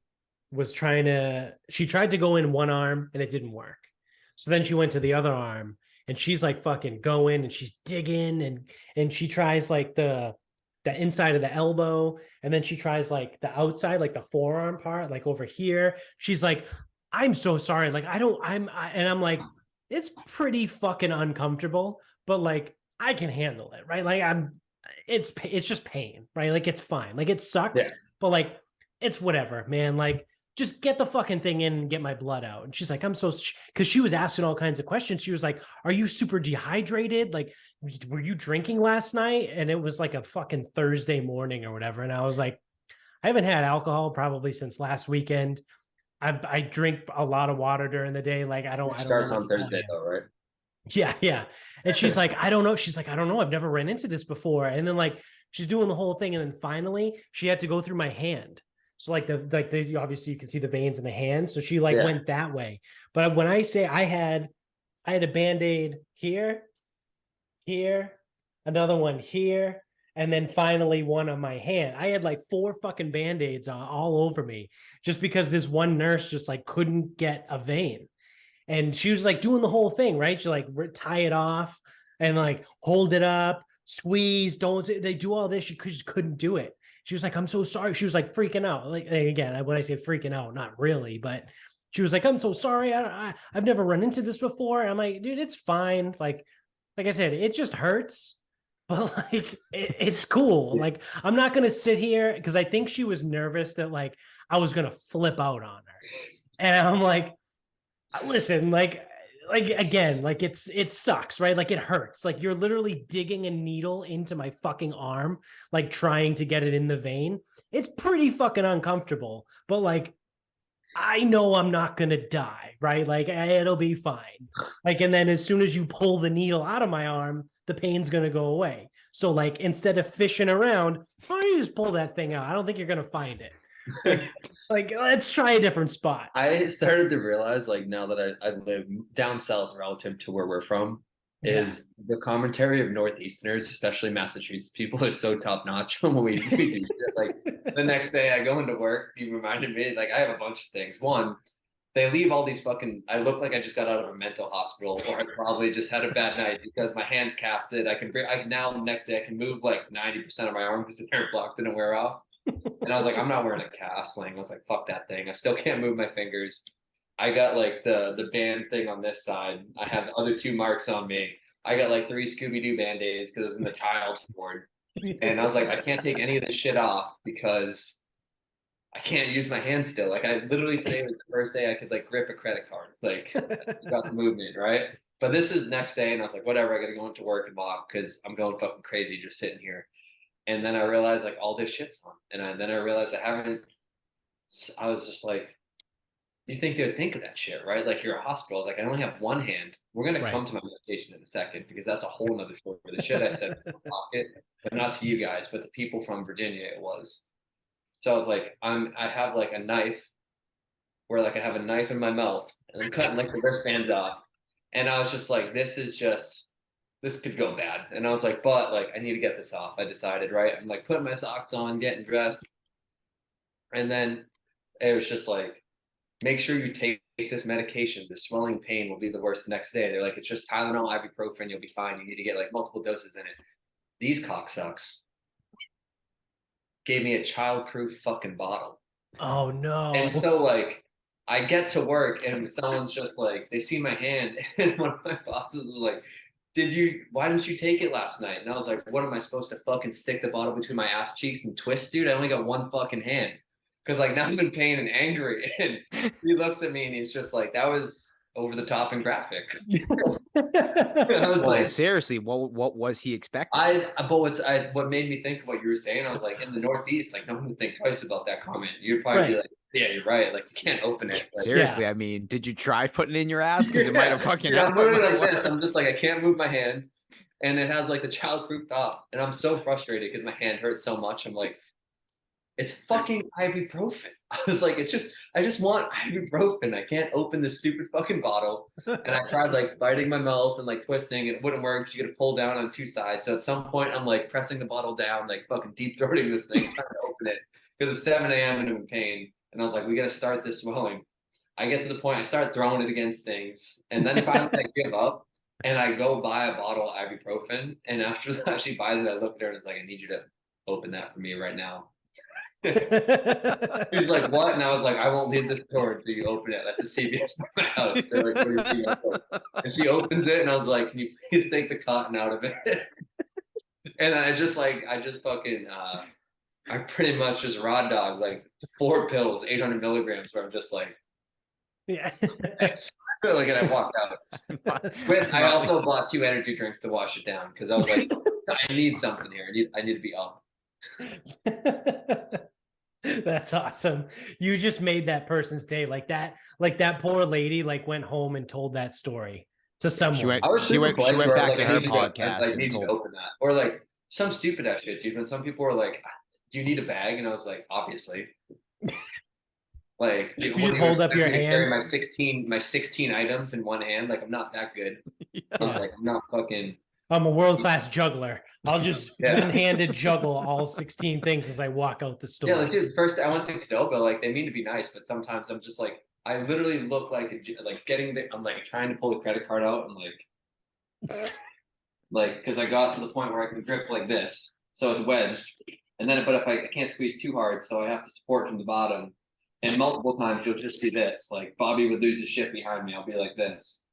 she tried to go in one arm and it didn't work. So then she went to the other arm and she's like fucking going and she's digging and she tries like the inside of the elbow, and then she tries like the outside, like the forearm part, like over here. She's like, I'm so sorry. Like, and I'm like, it's pretty fucking uncomfortable, but like I can handle it, right? Like it's just pain, right? Like it's fine. Like it sucks, but like it's whatever, man. Like just get the fucking thing in and get my blood out. And she's like, I'm so, because she was asking all kinds of questions. She was like, are you super dehydrated? Like, were you drinking last night? And it was like a fucking Thursday morning or whatever. And I was like, I haven't had alcohol probably since last weekend. I drink a lot of water during the day. Like I don't It starts know on Thursday though, right? Yeah, yeah. And she's like, I don't know. She's like, I don't know. I've never ran into this before. And then like she's doing the whole thing, and then finally she had to go through my hand. So like the obviously you can see the veins in the hand. So she like went that way. But when I say I had a band-aid here, here, another one here, and then finally one on my hand. I had like 4 fucking band-aids all over me just because this one nurse just like couldn't get a vein. And she was like doing the whole thing, right? She like tie it off and like hold it up, squeeze, don't they do all this? She just couldn't do it. She was like, I'm so sorry. She was like freaking out. Like, again, when I say freaking out, not really, but she was like, I'm so sorry. I've never run into this before. I'm like, dude, it's fine. Like I said, it just hurts, but like it's cool. Like I'm not gonna sit here because I think she was nervous that like I was gonna flip out on her, and I'm like, listen, like again, like it sucks, right? Like it hurts. Like you're literally digging a needle into my fucking arm, like trying to get it in the vein. It's pretty fucking uncomfortable, but like I know I'm not gonna die, right? Like it'll be fine. Like, and then as soon as you pull the needle out of my arm, the pain's gonna go away. So like instead of fishing around, why don't you just pull that thing out? I don't think you're gonna find it. Like let's try a different spot. I started to realize, like, now that I live down south relative to where we're from, is the commentary of Northeasterners, especially Massachusetts people, is so top notch when we do shit. Like the next day I go into work, you reminded me, like I have a bunch of things. One, they leave all these fucking, I look like I just got out of a mental hospital, or I probably just had a bad night because my hand's casted. I now the next day I can move like 90% of my arm because the nerve block didn't wear off. And I was like, I'm not wearing a cast sling. I was like, fuck that thing. I still can't move my fingers. I got like the band thing on this side. I have the other 2 marks on me. I got like 3 Scooby-Doo band-aids because it was in the child's ward. And I was like, I can't take any of this shit off because I can't use my hand still. Like I literally, today was the first day I could like grip a credit card. Like got the movement, right? But this is next day and I was like, whatever, I gotta go into work and walk because I'm going fucking crazy just sitting here. And then I realized like all this shit's on. And then I realized I was just like, you think they would think of that shit, right? Like you're a hospital. I was like, I only have one hand. We're going to come to my medication in a second because that's a whole nother story. The shit I said was in my pocket, but not to you guys, but the people from Virginia it was. So I was like, I have like a knife where like I have a knife in my mouth and I'm cutting like the wristbands off. And I was just like, this could go bad. And I was like, but like, I need to get this off. I decided, right? I'm like putting my socks on, getting dressed. And then it was just like, make sure you take this medication. The swelling pain will be the worst the next day. They're like, it's just Tylenol, ibuprofen, you'll be fine. You need to get like multiple doses in it. These cocksucks gave me a childproof fucking bottle. Oh no. And so like, I get to work and someone's just like, they see my hand and one of my bosses was like, why didn't you take it last night? And I was like, what am I supposed to fucking stick the bottle between my ass cheeks and twist, dude? I only got one fucking hand. Cause like now I'm in pain and angry. And he looks at me and he's just like, that was over the top and graphic. I was like, seriously, what was he expecting? What made me think of what you were saying, I was like, in the Northeast, like no one would think twice about that comment. You'd probably be like, yeah, you're right. Like you can't open it. Like, seriously, I mean, did you try putting it in your ass? Because it might have fucking. I'm literally like this. I'm just like I can't move my hand, and it has like the childproof top, and I'm so frustrated because my hand hurts so much. I'm like, it's fucking ibuprofen. I was like, I just want ibuprofen. I can't open this stupid fucking bottle. And I tried like biting my mouth and like twisting, and it wouldn't work because you got to pull down on 2 sides. So at some point, I'm like pressing the bottle down, like fucking deep throating this thing, trying to open it because it's 7 a.m. and I'm in pain. And I was like, we got to start this swelling. I get to the point, I start throwing it against things. And then finally I give up and I go buy a bottle of ibuprofen. And after that, she buys it. I look at her and it's like, I need you to open that for me right now. She's like, what? And I was like, I won't leave this door until you open it at the CVS by my house. They're like, what do you mean? Like, and she opens it and I was like, can you please take the cotton out of it? And I just fucking, I pretty much just raw dog like 4 pills, 800 milligrams, where I'm just like, Yeah. thanks. Like, and I walked out. I also bought 2 energy drinks to wash it down because I was like, I need something here. I need to be up. That's awesome. You just made that person's day. Like that poor lady like went home and told that story to someone. She went back to her podcast I need to open that. Or like some stupid ass shit, dude. When some people were like, do you need a bag? And I was like, obviously. Like, you just hold up your hand. Carry my 16 items in one hand. Like, I'm not that good. Yeah. I was like, I'm not fucking. I'm a world-class juggler. I'll just one-handed juggle all 16 things as I walk out the store. Yeah, like, dude, first I went to Qdoba, like, they mean to be nice, but sometimes I'm just like, I literally look like I'm like trying to pull the credit card out and like, because I got to the point where I can grip like this, so it's wedged, and then but if I can't squeeze too hard, so I have to support from the bottom, and multiple times you'll just do this. Like Bobby would lose his shit behind me, I'll be like this.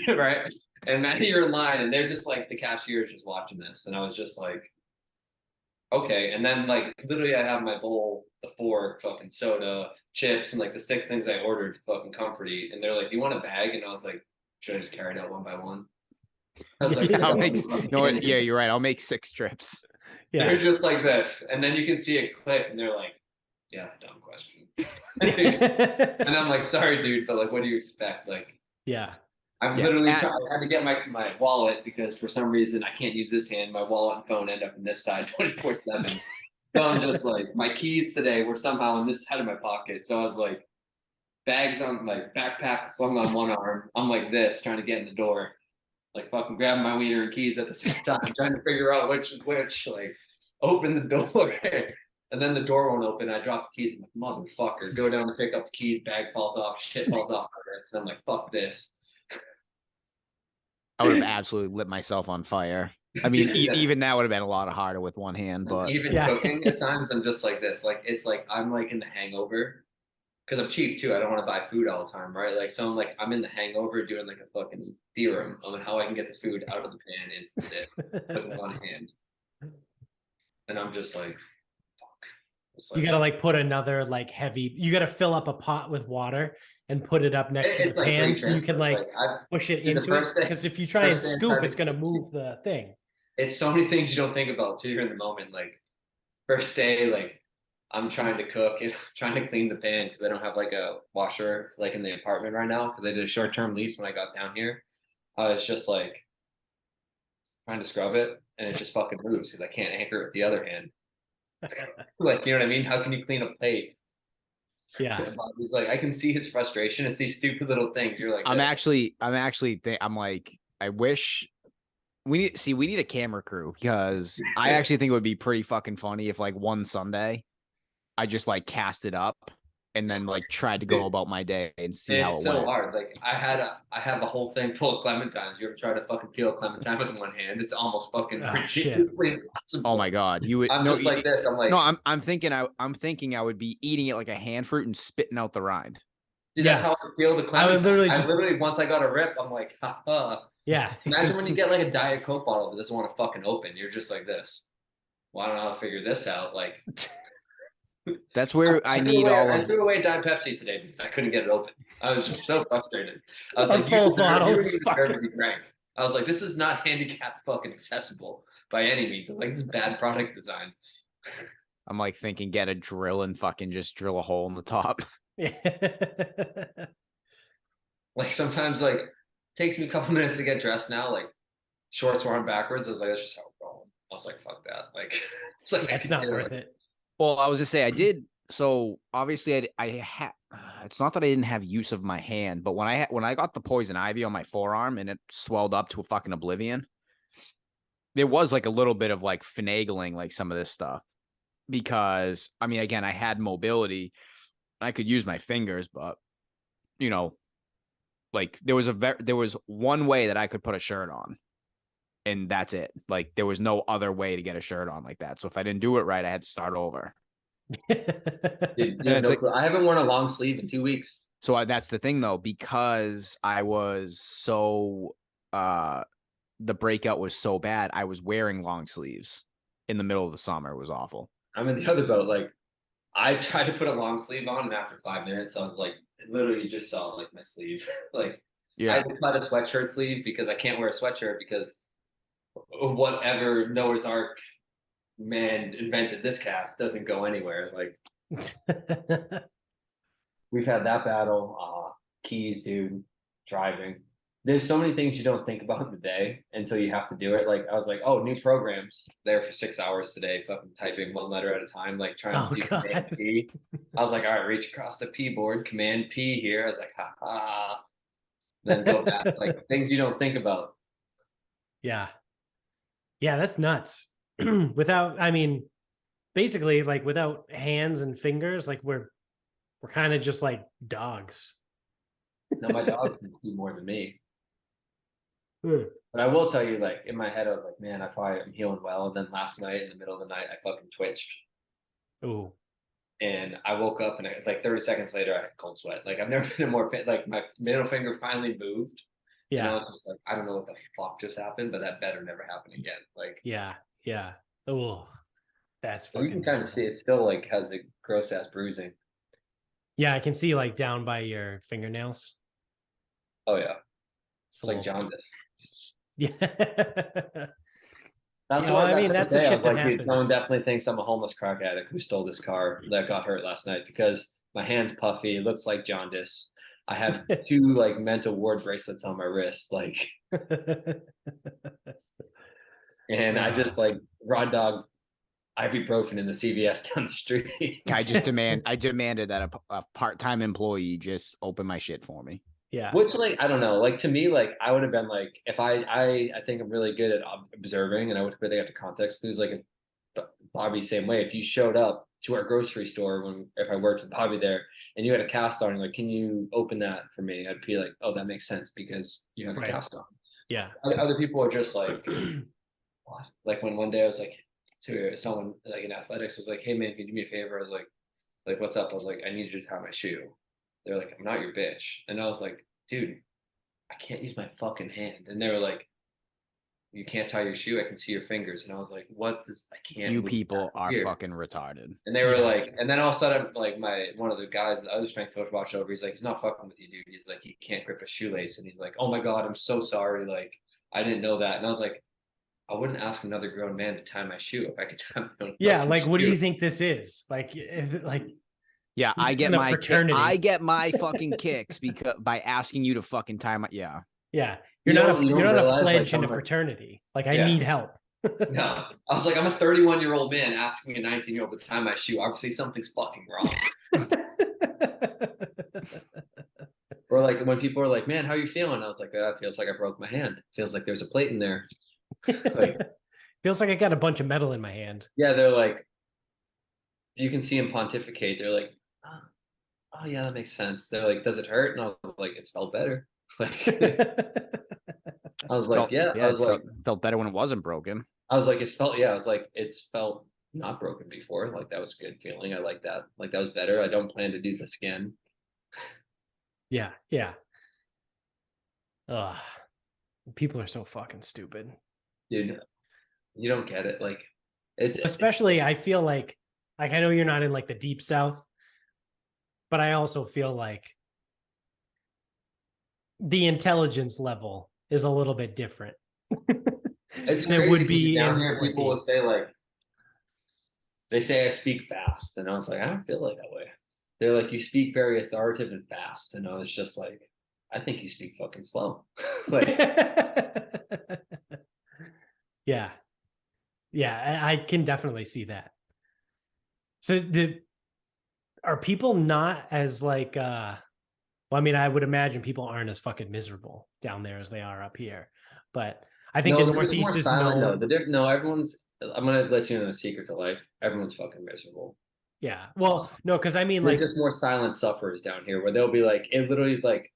Right? And then you're in line and they're just like, the cashier's just watching this. And I was just like, okay. And then like literally I have my bowl, the fork, fucking soda, chips, and like the 6 things I ordered to fucking comfort eat. And they're like, do you want a bag? And I was like, should I just carry it out one by one? I was like, yeah, you're right. I'll make 6 trips. Yeah. They're just like this. And then you can see it click and they're like, yeah, that's a dumb question. And I'm like, sorry, dude, but like, what do you expect? Like, yeah. I'm literally trying. I had to get my wallet because for some reason I can't use this hand. My wallet and phone end up in this side 24/7. So I'm just like, my keys today were somehow in this side of my pocket. So I was like, bags on like backpack slung on one arm. I'm like this, trying to get in the door, like fucking grabbing my wiener and keys at the same time, trying to figure out which is which. Like, open the door, and then the door won't open. I drop the keys. I'm like, motherfucker. Go down to pick up the keys. Bag falls off. Shit falls off my wrist. And I'm like, fuck this. I would have absolutely lit myself on fire. I mean, even that would have been a lot harder with one hand. But even cooking at times, I'm just like this. Like, it's like I'm like in the hangover because I'm cheap too. I don't want to buy food all the time, right? Like, so I'm like, I'm in the hangover doing like a fucking theorem on how I can get the food out of the pan into the dip with one hand. And I'm just like, fuck. Like, you gotta like put another like heavy. You gotta fill up a pot with water and put it up next to the pan so you can like push it into it. Because if you try and scoop, it's gonna move the thing. It's so many things you don't think about till you're in the moment. Like first day, like I'm trying to cook and trying to clean the pan because I don't have like a washer like in the apartment right now because I did a short-term lease when I got down here. I was just like trying to scrub it and it just fucking moves because I can't anchor it with the other hand. Like, you know what I mean? How can you clean a plate? Yeah. He's like, I can see his frustration. It's these stupid little things. You're like, I'm like, I wish we need a camera crew because I actually think it would be pretty fucking funny if like one Sunday I just like cast it up and then like tried to go about my day and see how it went. It's so hard. Like I have a whole thing full of clementines. You ever try to fucking peel a clementine with one hand? It's almost fucking ridiculously impossible. Oh my god, you would. I'm just like this. I'm like, no, I'm thinking I would be eating it like a hand fruit and spitting out the rind. Dude, that's how I peel the clementine. I literally once I got a rip, I'm like, ha. Yeah. Imagine when you get like a Diet Coke bottle that doesn't want to fucking open. You're just like this. Well, I don't know how to figure this out. Like. That's where I threw away Diet Pepsi today because I couldn't get it open. I was just so frustrated. I was like, full bottle. I was like, this is not handicap fucking accessible by any means. It's like this bad product design. I'm like thinking, get a drill and fucking just drill a hole in the top. Like sometimes, like it takes me a couple minutes to get dressed now. Like shorts were on backwards. I was like, that's just how we're going. I was like, fuck that. Like, it's like it's not worth it. Well, I was just say I did. So obviously, I had. It's not that I didn't have use of my hand, but when I got the poison ivy on my forearm and it swelled up to a fucking oblivion, there was like a little bit of like finagling, like some of this stuff. because I mean, again, I had mobility. I could use my fingers, but you know, like there was one way that I could put a shirt on, and that's it. Like there was no other way to get a shirt on like that. So if I didn't do it right, I had to start over. Dude, And it's like, I haven't worn a long sleeve in 2 weeks. so that's the thing though, because I was so the breakout was so bad, I was wearing long sleeves in the middle of the summer. It was awful. I'm in the other boat. Like I tried to put a long sleeve on, and after 5 minutes, I was like, literally, you just saw like my sleeve. Like I Yeah. had to cut a sweatshirt sleeve because I can't wear a sweatshirt because whatever Noah's Ark man invented this cast doesn't go anywhere. Like we've had that battle. Keys, dude, driving. There's so many things you don't think about in the day until you have to do it. Like I was like, oh, new programs there for 6 hours today, fucking typing one letter at a time, like trying to do Command P. I was like, all right, reach across the P board, Command P here. I was like, ha ha. Then go back, like things you don't think about. Yeah. Yeah, that's nuts. Without, I mean, basically, like without hands and fingers, like we're kind of just like dogs. No, my dog can do more than me. But I will tell you, like in my head, I was like, man, I'm healing well. And then last night, in the middle of the night, I fucking twitched. Oh. And I woke up, and it's like 30 seconds later, I had cold sweat. Like I've never been in more pain. Like my middle finger finally moved. Yeah. And I was just like, I don't know what the fuck just happened, but that better never happen again. Like, yeah. Oh, that's you can kind of see it still like has the gross ass bruising. Yeah, I can see like down by your fingernails. Oh yeah, it's like jaundice. Yeah. That's what I mean. That's the shit that like, happens. dude, someone definitely thinks I'm a homeless crack addict who stole this car that got hurt last night because my hand's puffy. It looks like jaundice. I have 2 like mental ward bracelets on my wrist, like, and I just like raw dog ibuprofen in the CVS down the street. I demanded that a part-time employee just open my shit for me. Yeah. Which, like, I don't know. Like, to me, like, I would have been like, if I think I'm really good at observing, and I would really have to context clues. Like, if Bobby, same way. If you showed up to our grocery store if I worked with Bobby there, and you had a cast on, like, can you open that for me? I'd be like, oh, that makes sense because you have a cast on. Yeah. Other people are just like, what? Like when one day I was like to someone like in athletics was like, hey man, can you do me a favor? I was like, what's up? I was like, I need you to tie my shoe. They're like, I'm not your bitch. And I was like, dude, I can't use my fucking hand. And they were like, you can't tie your shoe. I can see your fingers. And I was like, what does, I can't. You people are fucking retarded. And they were like, and then all of a sudden, like one of the guys, the other strength coach watched over. He's like, he's not fucking with you, dude. He's like, he can't grip a shoelace. And he's like, oh my God, I'm so sorry. Like, I didn't know that. And I was like, I wouldn't ask another grown man to tie my shoe if I could tie my own. Yeah, like what do you think this is? Like yeah, I get my fucking kicks because by asking you to fucking tie my yeah. You're not a pledge in a fraternity. Like I need help. No, I was like, I'm a 31-year-old man asking a 19-year-old to tie my shoe. Obviously, something's fucking wrong. Or like when people are like, "Man, how are you feeling?" I was like, "It feels like I broke my hand. Feels like there's a plate in there." Like, feels like I got a bunch of metal in my hand. Yeah, they're like, you can see them pontificate. They're like, oh yeah, that makes sense. They're like, does it hurt? And I was like, it's felt better. Like, I was like, felt better when it wasn't broken. I was like, it's felt not broken before. Like that was a good feeling. I like that. Like that was better. I don't plan to do this again. Yeah. Ugh. People are so fucking stupid. Dude, you don't get it. Like especially I feel like I know you're not in like the deep South, but I also feel like the intelligence level is a little bit different. It's crazy. It would be down here. People will say like, they say I speak fast, and I was like, I don't feel like that way. They're like, you speak very authoritative and fast, and I was just like, I think you speak fucking slow. Like, yeah, I can definitely see that. So, are people not as like? Well, I mean, I would imagine people aren't as fucking miserable down there as they are up here, but I think No, the they're just more Northeast is silent. known. No, everyone's. I'm gonna let you know a secret to life. Everyone's fucking miserable. Yeah. Well, no, because I mean, They're like, just more silent sufferers down here, where they'll be like, it literally like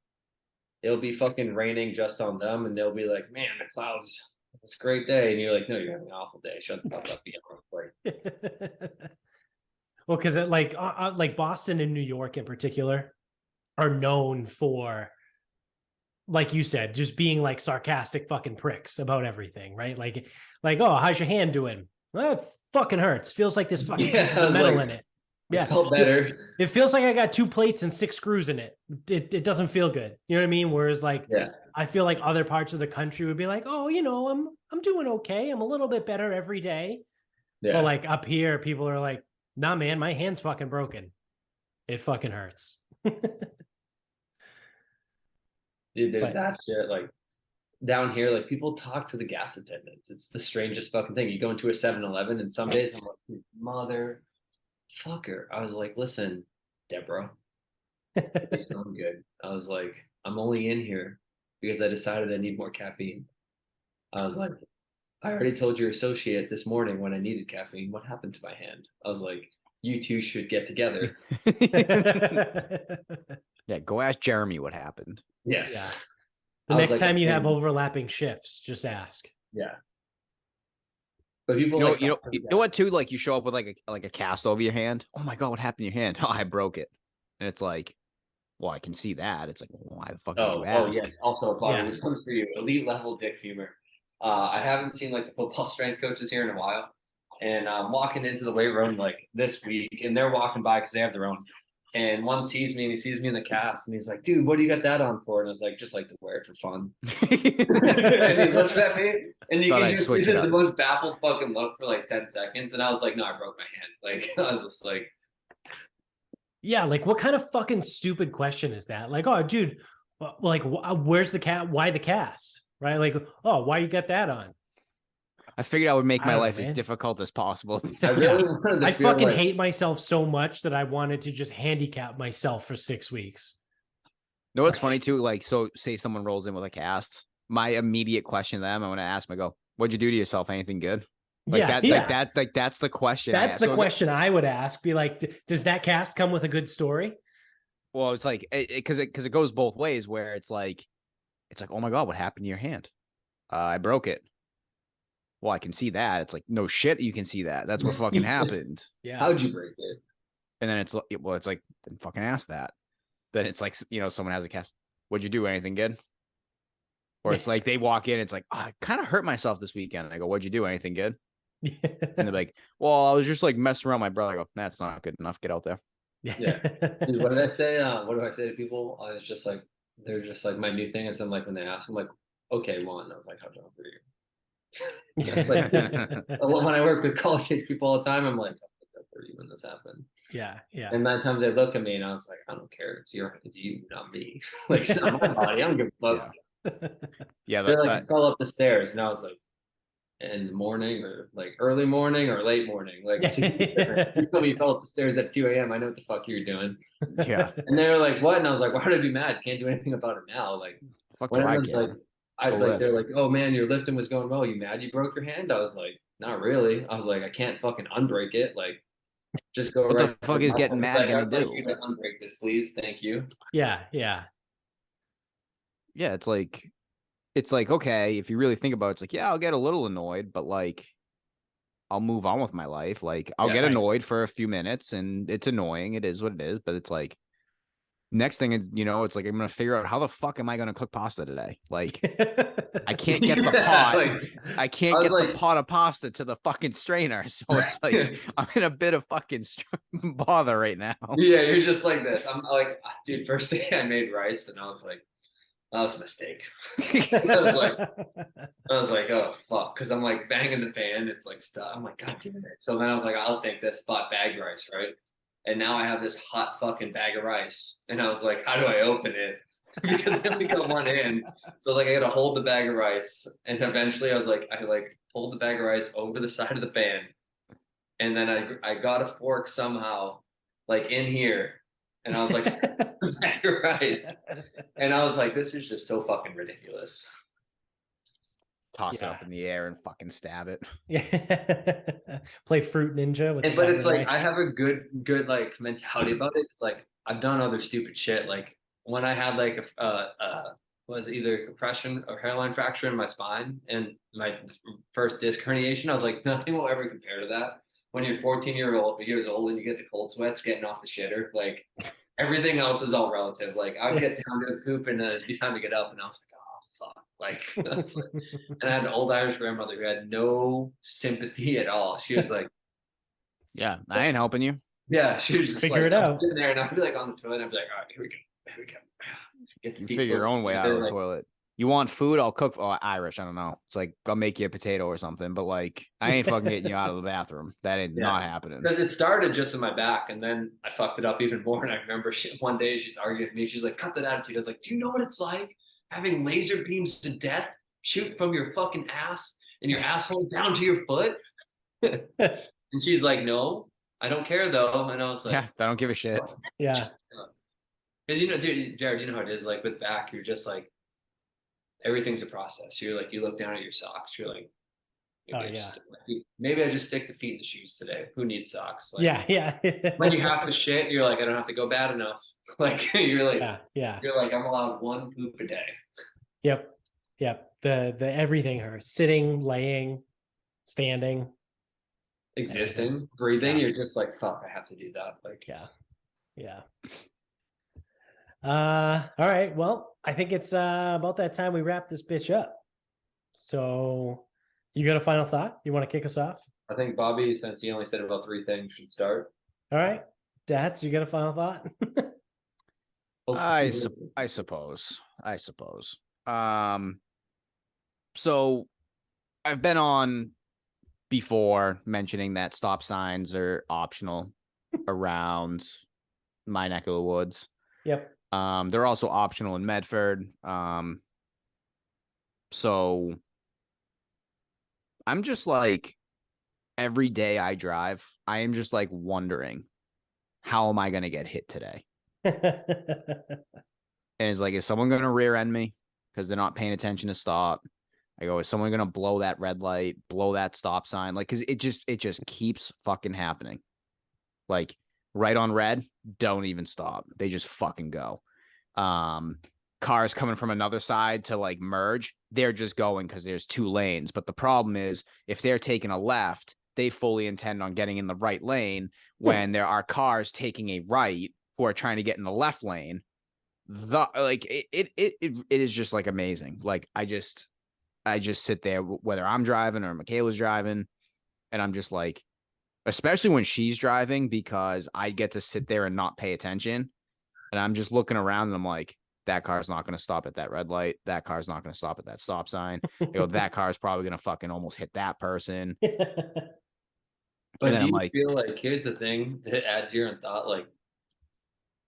it'll be fucking raining just on them, and they'll be like, "Man, the clouds. It's a great day," and you're like, "No, you're having an awful day. Shut the fuck up, be like." well, because like Boston and New York in particular are known for, like you said, just being like sarcastic fucking pricks about everything, right? Like, oh, how's your hand doing? Well, it fucking hurts. Feels like there's fucking Yeah, pieces I of was metal like, in it. it Yeah. felt better. It feels like I got 2 plates and 6 screws in it. It doesn't feel good. You know what I mean? Whereas like, Yeah, I feel like other parts of the country would be like, oh, I'm doing okay. I'm a little bit better every day. yeah. But like up here, people are like, nah, man, my hand's fucking broken. It fucking hurts. Dude, there's But that shit. Like down here, like people talk to the gas attendants. It's the strangest fucking thing. You go into a 7-Eleven, and some days I'm like, motherfucker. I was like, listen, Deborah, it's going good. I was like, I'm only in here because I decided I need more caffeine. I was like, I already told your associate this morning when I needed caffeine. What happened to my hand? I was like, you two should get together. Yeah, go ask Jeremy what happened. Yes. yeah. The I was next like, time you have "Man." overlapping shifts, just ask. Yeah. But people You know, like you know what too? Like you show up with like a cast over your hand. Oh my god, what happened to your hand? Oh, I broke it. And it's like, well, I can see that. It's like, well, why the fuck did you Oh ask? yes. Also, Bobby, Yeah. this one's for you. Elite level dick humor. I haven't seen like the football strength coaches here in a while, and I'm walking into the weight room like this week, and they're walking by because they have their own. And one sees me, and he sees me in the cast, and he's like, "Dude, what do you got that on for?" And I was like, "Just like to wear it for fun." And he looks at me, and you Thought can I'd just switch see it the up. most baffled fucking look for like 10 seconds. And I was like, "No, I broke my hand." Like I was just like, Yeah, like what kind of fucking stupid question is that? Like, oh, dude, like, where's the cat? Why the cast? Right? Like, oh, why you got that on? I figured I would make I my don't know, life as man. difficult as possible. I really wanted to I feel fucking like hate myself so much that I wanted to just handicap myself for 6 weeks. Know what's funny too? Like, so say someone rolls in with a cast. My immediate question to them, I want to ask them, I go, "What'd you do to yourself? Anything good?" Like Yeah, that, yeah. like that's the question I That's ask. the So, question I would ask. Be like, does that cast come with a good story? well, it's like because it goes both ways. Where it's like, oh my god, what happened to your hand? I broke it. Well, I can see that. It's like, no shit, you can see that. That's what fucking happened. Yeah. how'd you break it? And then it's like, then fucking ask that. Then it's like, someone has a cast. What'd you do? Anything good? Or it's like they walk in, it's like, oh, I kind of hurt myself this weekend. And I go, what'd you do? Anything good? And they're like, well, I was just like messing around my brother. I go, that's not good enough. Get out there. Yeah. Dude, what did I say? What do I say to people? I was just like, they're just like my new thing is I'm like when they ask, I'm like, okay, one. I was like, how'd you for you? Yeah, it's like when I work with college age people all the time, I'm like, how for you when this happened? yeah. And 9 times they look at me and I was like, I don't care. It's you, not me. Like it's not my body. I don't give a fuck. Yeah, They're like, you fell up the stairs, and I was like, in the morning or like early morning or late morning. Like you told me you fell up the stairs at 2 a.m. I know what the fuck you're doing. yeah. And they were like, what? And I was like, why would I be mad? Can't do anything about it now. Like Fuck when do I everyone's care? like, they're like, oh man, your lifting was going well. You mad you broke your hand? I was like, not really. I was like, I can't fucking unbreak it. Like just go What right. the fuck is getting mad gonna I'd like do? you to unbreak this, please. Thank you. Yeah. Yeah. Yeah, it's like, okay, if you really think about it, it's like, yeah, I'll get a little annoyed, but like I'll move on with my life. Like I'll Yeah, get right. annoyed for a few minutes and it's annoying. It is what it is, but it's like next thing is, it's like I'm gonna figure out how the fuck am I gonna cook pasta today? Like I can't get the pot. like, I I can't was get the like- pot of pasta to the fucking strainer. So it's like I'm in a bit of fucking bother right now. Yeah, you're just like this. I'm like, dude, first day I made rice and I was like, that was a mistake. I was like, oh fuck, because I'm like banging the pan. It's like stuff. I'm like, god damn it. So then I was like, I'll take this spot bagged rice, right? And now I have this hot fucking bag of rice, and I was like, how do I open it? Because I only got one hand. So I was like, I gotta hold the bag of rice, and eventually I was like, I like pulled the bag of rice over the side of the pan, and then I got a fork somehow, like in here, and I was like, the bag of rice, and I was like, this is just so fucking ridiculous. Toss it up in the air and fucking stab it. Yeah. Play Fruit Ninja with the But it's button like I rice. have a good like mentality about it. It's like I've done other stupid shit. Like when I had like a was either compression or hairline fracture in my spine and my first disc herniation, I was like, nothing will ever compare to that. When you're 14 years old and you get the cold sweats getting off the shitter, like everything else is all relative. Like I'd get down to the coop and it'd be time to get up, and I was like, oh fuck, like, and I had an old Irish grandmother who had no sympathy at all. She was like, Yeah, I ain't helping you. yeah, she was just Figure like, it I'm out. sitting there and I'd be like on the toilet and I'd be like, all right, here we go. Get the You feet figure your close own way out together, of the like, toilet. You want food? I'll cook. Oh, Irish. I don't know. It's like I'll make you a potato or something. But like, I ain't fucking getting you out of the bathroom. That ain't yeah. not happening. Because it started just in my back and then I fucked it up even more. And I remember one day she's arguing with me. She's like, cut that attitude. I was like, do you know what it's like having laser beams to death shoot from your fucking ass and your asshole down to your foot? And she's like, no, I don't care though. And I was like, Yeah, I don't give a shit. Yeah. because dude, Jared, you know how it is. Like with back, you're just like everything's a process. You're like you look down at your socks. You're like, maybe Oh, I just yeah. stick my feet. Maybe I just stick the feet in the shoes today. Who needs socks? Like Yeah. when you have to shit, you're like, I don't have to go bad enough. Like Yeah. you're like, I'm allowed one poop a day. Yep. The everything hurts. Sitting, laying, standing. Existing, breathing, Yeah. you're just like, fuck, I have to do that. Like, Yeah. All right. Well, I think it's about that time we wrap this bitch up. So you got a final thought? You want to kick us off? I think Bobby, since he only said about 3 things, should start. All right. Dats, you got a final thought? I suppose. So I've been on before mentioning that stop signs are optional around my neck of the woods. Yep. They're also optional in Medford. So I'm just like, every day I drive, I am just like wondering, how am I going to get hit today? And it's like, is someone going to rear end me because they're not paying attention to stop? I go, is someone going to blow that red light, blow that stop sign? Like, because it just keeps fucking happening. Like, right on red, don't even stop. They just fucking go. Cars coming from another side to like merge, they're just going because there's 2 lanes. But the problem is, if they're taking a left, they fully intend on getting in the right lane when there are cars taking a right who are trying to get in the left lane. It is just like amazing. Like I just sit there, whether I'm driving or Michaela's driving, and I'm just like, especially when she's driving, because I get to sit there and not pay attention, and I'm just looking around and I'm like, that car's not going to stop at that red light. That car's not going to stop at that stop sign. That car's probably going to fucking almost hit that person. But do I'm you like, feel like, here's the thing to add to your thought, like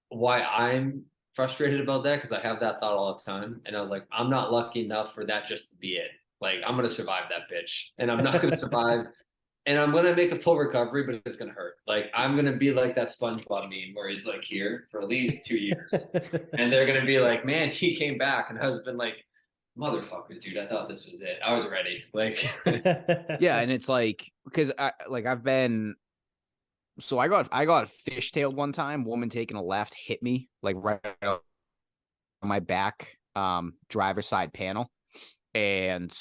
why I'm frustrated about that? Because I have that thought all the time. And I was like, I'm not lucky enough for that just to be it. Like, I'm going to survive that bitch. And I'm not going to survive. And I'm going to make a full recovery, but it's going to hurt. Like, I'm going to be like that SpongeBob meme where he's like here for at least 2 years. And they're going to be like, man, he came back. And I was been like, motherfuckers, dude, I thought this was it. I was ready. Like, yeah. And it's like, because I've been, so I got fishtailed one time. Woman taking a left hit me like right on my back driver's side panel and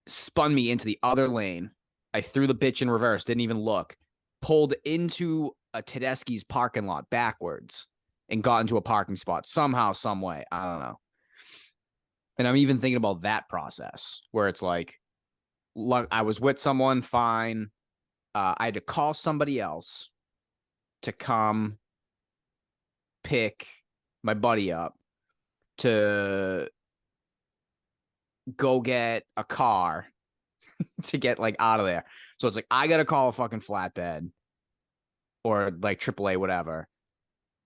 spun me into the other lane. I threw the bitch in reverse, didn't even look, pulled into a Tedeschi's parking lot backwards and got into a parking spot somehow, some way. I don't know. And I'm even thinking about that process where it's like, look, I was with someone, fine. I had to call somebody else to come pick my buddy up to go get a car to get like out of there. So it's like, I got to call a fucking flatbed or like AAA, whatever.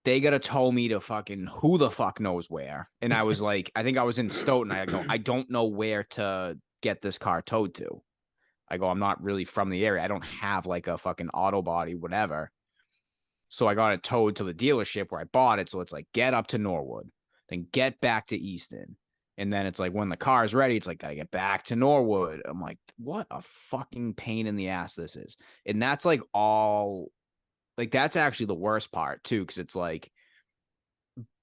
They got to tow me to fucking who the fuck knows where. And I was like, I think I was in Stoughton. I go, I don't know where to get this car towed to. I go, I'm not really from the area. I don't have like a fucking auto body, whatever. So I got it towed to the dealership where I bought it. So it's like, get up to Norwood, then get back to Easton, And then it's like when the car is ready, it's like, gotta get back to Norwood. I'm like, what a fucking pain in the ass this is. And that's like all, like, that's actually the worst part too, because it's like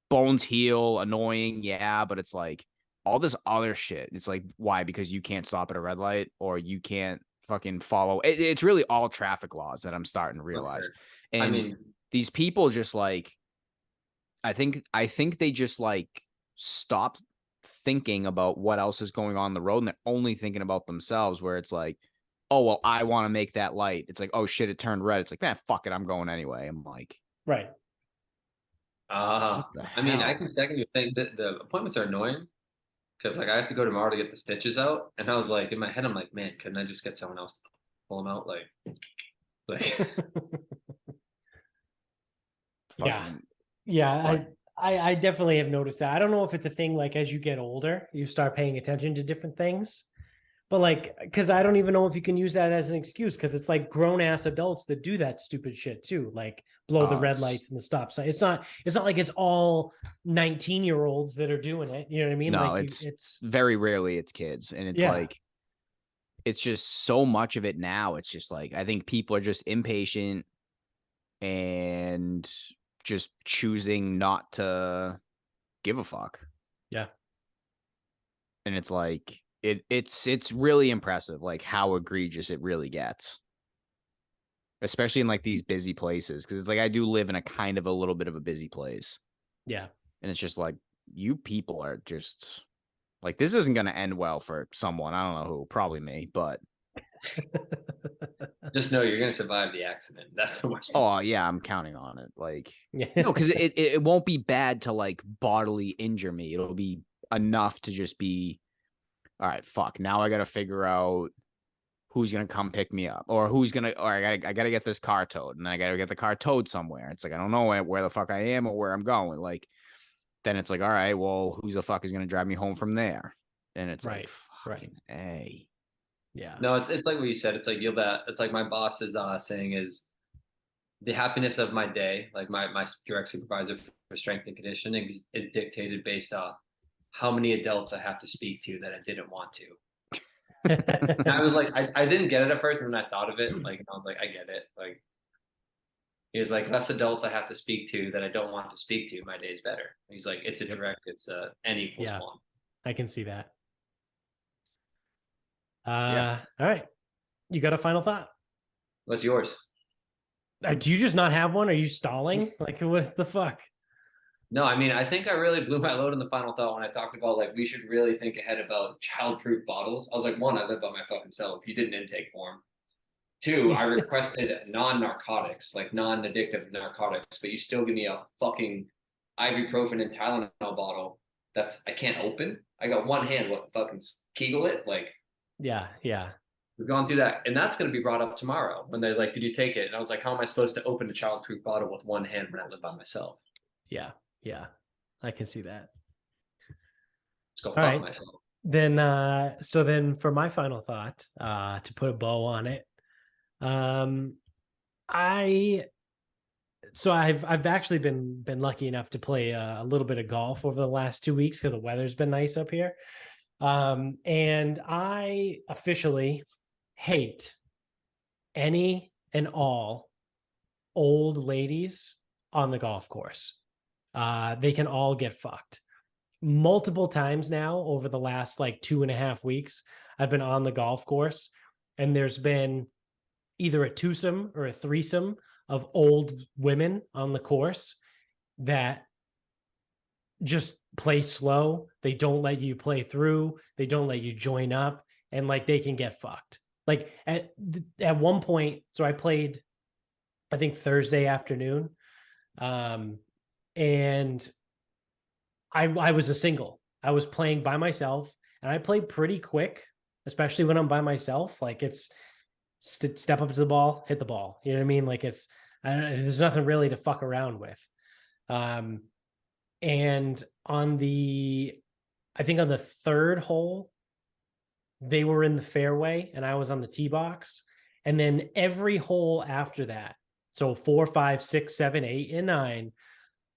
bones heal, annoying, yeah, but it's like all this other shit. It's like, why? Because you can't stop at a red light or you can't fucking follow. It's really all traffic laws that I'm starting to realize. Sure. And I mean, these people just like, I think they just like stopped thinking about what else is going on the road and they're only thinking about themselves, where it's like, oh well, I want to make that light. It's like, oh shit, it turned red. It's like, man, fuck it, I'm going anyway. I'm like, Right. what the I mean, I hell? can second you think that the appointments are annoying because like I have to go tomorrow to get the stitches out, and I was like in my head, I'm like, man, couldn't I just get someone else to pull them out? Like Yeah. Fucking, Yeah. but I definitely have noticed that. I don't know if it's a thing like as you get older, you start paying attention to different things. But like, because I don't even know if you can use that as an excuse, because it's like grown ass adults that do that stupid shit too, like blow the red it's lights and the stop sign. It's not like it's all 19-year-olds that are doing it. You know what I mean? no, Like it's it's very rarely it's kids, and it's yeah, like, it's just so much of it now. It's just like, I think people are just impatient and just choosing not to give a fuck. yeah, And it's like, it's really impressive like how egregious it really gets, especially in like these busy places, because it's like I do live in a kind of a little bit of a busy place, yeah. and it's just like, you people are just like, this isn't going to end well for someone. I don't know who, probably me, but just know you're gonna survive the accident. That's how much. oh yeah, I'm counting on it. Like, Yeah. no, because it won't be bad to like bodily injure me. It'll be enough to just be, all right, fuck, now I gotta figure out who's gonna come pick me up, or who's gonna, or I gotta get this car towed, and I gotta get the car towed somewhere. It's like, I don't know where the fuck I am or where I'm going. Like, then it's like, all right, well, who's the fuck is gonna drive me home from there? And it's like, Right. Right. fucking A. Yeah. No, it's like what you said. It's like you'll that. It's like my boss is saying is the happiness of my day, like my direct supervisor for strength and conditioning is dictated based off how many adults I have to speak to that I didn't want to. And I was like, I didn't get it at first, and then I thought of it, like, and I was like, I get it. Like, he's like, less adults I have to speak to that I don't want to speak to, my day's better. He's like, it's a direct, it's n equals Yeah. one. I can see that. Yeah. All right. You got a final thought? What's yours? Do you just not have one? Are you stalling? Like, what the fuck? No, I mean, I think I really blew my load in the final thought when I talked about like we should really think ahead about child-proof bottles. I was like, one, I live by my fucking self. You did an intake form. Two, I requested non-narcotics, like non-addictive narcotics, but you still give me a fucking ibuprofen and Tylenol bottle that's I can't open. I got one hand, what fucking Kegel it? Like, Yeah. Yeah. we've gone through that, and that's going to be brought up tomorrow when they're like, "Did you take it?" And I was like, "How am I supposed to open a child-proof bottle with one hand when I live by myself? Yeah. Yeah. I can see that. Just go All fuck right. myself." Then for my final thought, to put a bow on it, I I've actually been lucky enough to play a little bit of golf over the last 2 weeks because the weather's been nice up here. And I officially hate any and all old ladies on the golf course. They can all get fucked. Multiple times now over the last like 2.5 weeks, I've been on the golf course, and there's been either a twosome or a threesome of old women on the course that just play slow. They don't let you play through. They don't let you join up, and like they can get fucked. Like at one point, so I played, I think Thursday afternoon, and I was a single. I was playing by myself, and I played pretty quick, especially when I'm by myself. Like it's step up to the ball, hit the ball. You know what I mean? Like there's nothing really to fuck around with. And I think on the third hole, they were in the fairway and I was on the tee box. And then every hole after that, so 4, 5, 6, 7, 8, and 9,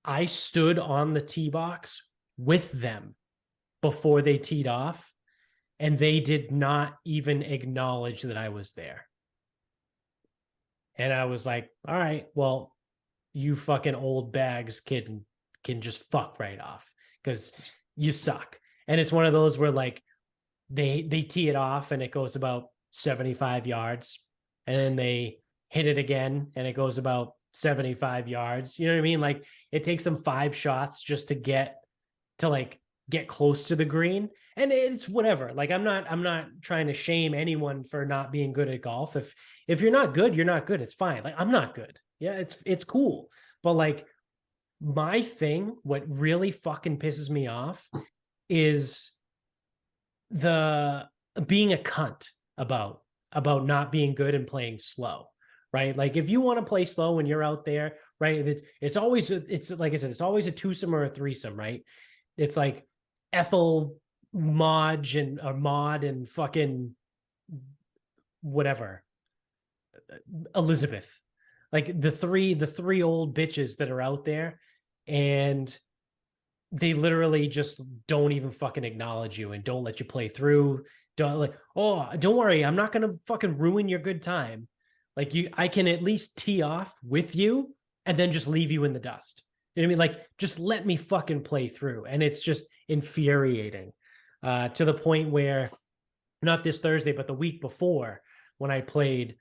I stood on the tee box with them before they teed off, and they did not even acknowledge that I was there. And I was like, all right, well, you fucking old bags can just fuck right off because you suck. And it's one of those where like they tee it off and it goes about 75 yards, and then they hit it again and it goes about 75 yards. You know what I mean? Like it takes them 5 shots just to get close to the green. And it's whatever. Like I'm not trying to shame anyone for not being good at golf. If you're not good, you're not good. It's fine. Like I'm not good. Yeah, it's cool. But like my thing, what really fucking pisses me off is the being a cunt about not being good and playing slow. Right? Like if you want to play slow when you're out there, right? It's always like I said, it's always a twosome or a threesome, right? It's like Ethel, Mod and fucking whatever, Elizabeth, like the three old bitches that are out there, and they literally just don't even fucking acknowledge you and don't let you play through. Don't like, oh, don't worry, I'm not gonna fucking ruin your good time. Like I can at least tee off with you and then just leave you in the dust. You know what I mean? Like, just let me fucking play through. And it's just infuriating to the point where, not this Thursday, but the week before when I played,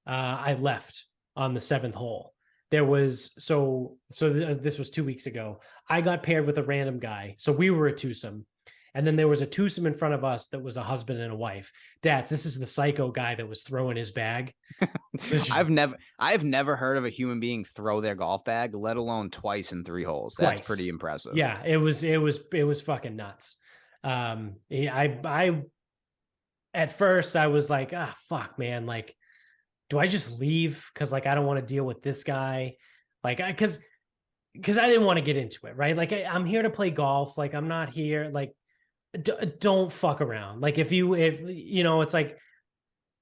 I left on the 7th hole. There was, this was 2 weeks ago. I got paired with a random guy. So we were a twosome. And then there was a twosome in front of us that was a husband and a wife. Dats, this is the psycho guy that was throwing his bag. I've never heard of a human being throw their golf bag, let alone twice in 3 holes. That's pretty impressive. Yeah, it was fucking nuts. I at first I was like, fuck, man, like, do I just leave? Cause like I don't want to deal with this guy. Like cause I didn't want to get into it, right? Like I'm here to play golf. Like I'm not here, like don't fuck around. Like if you know, it's like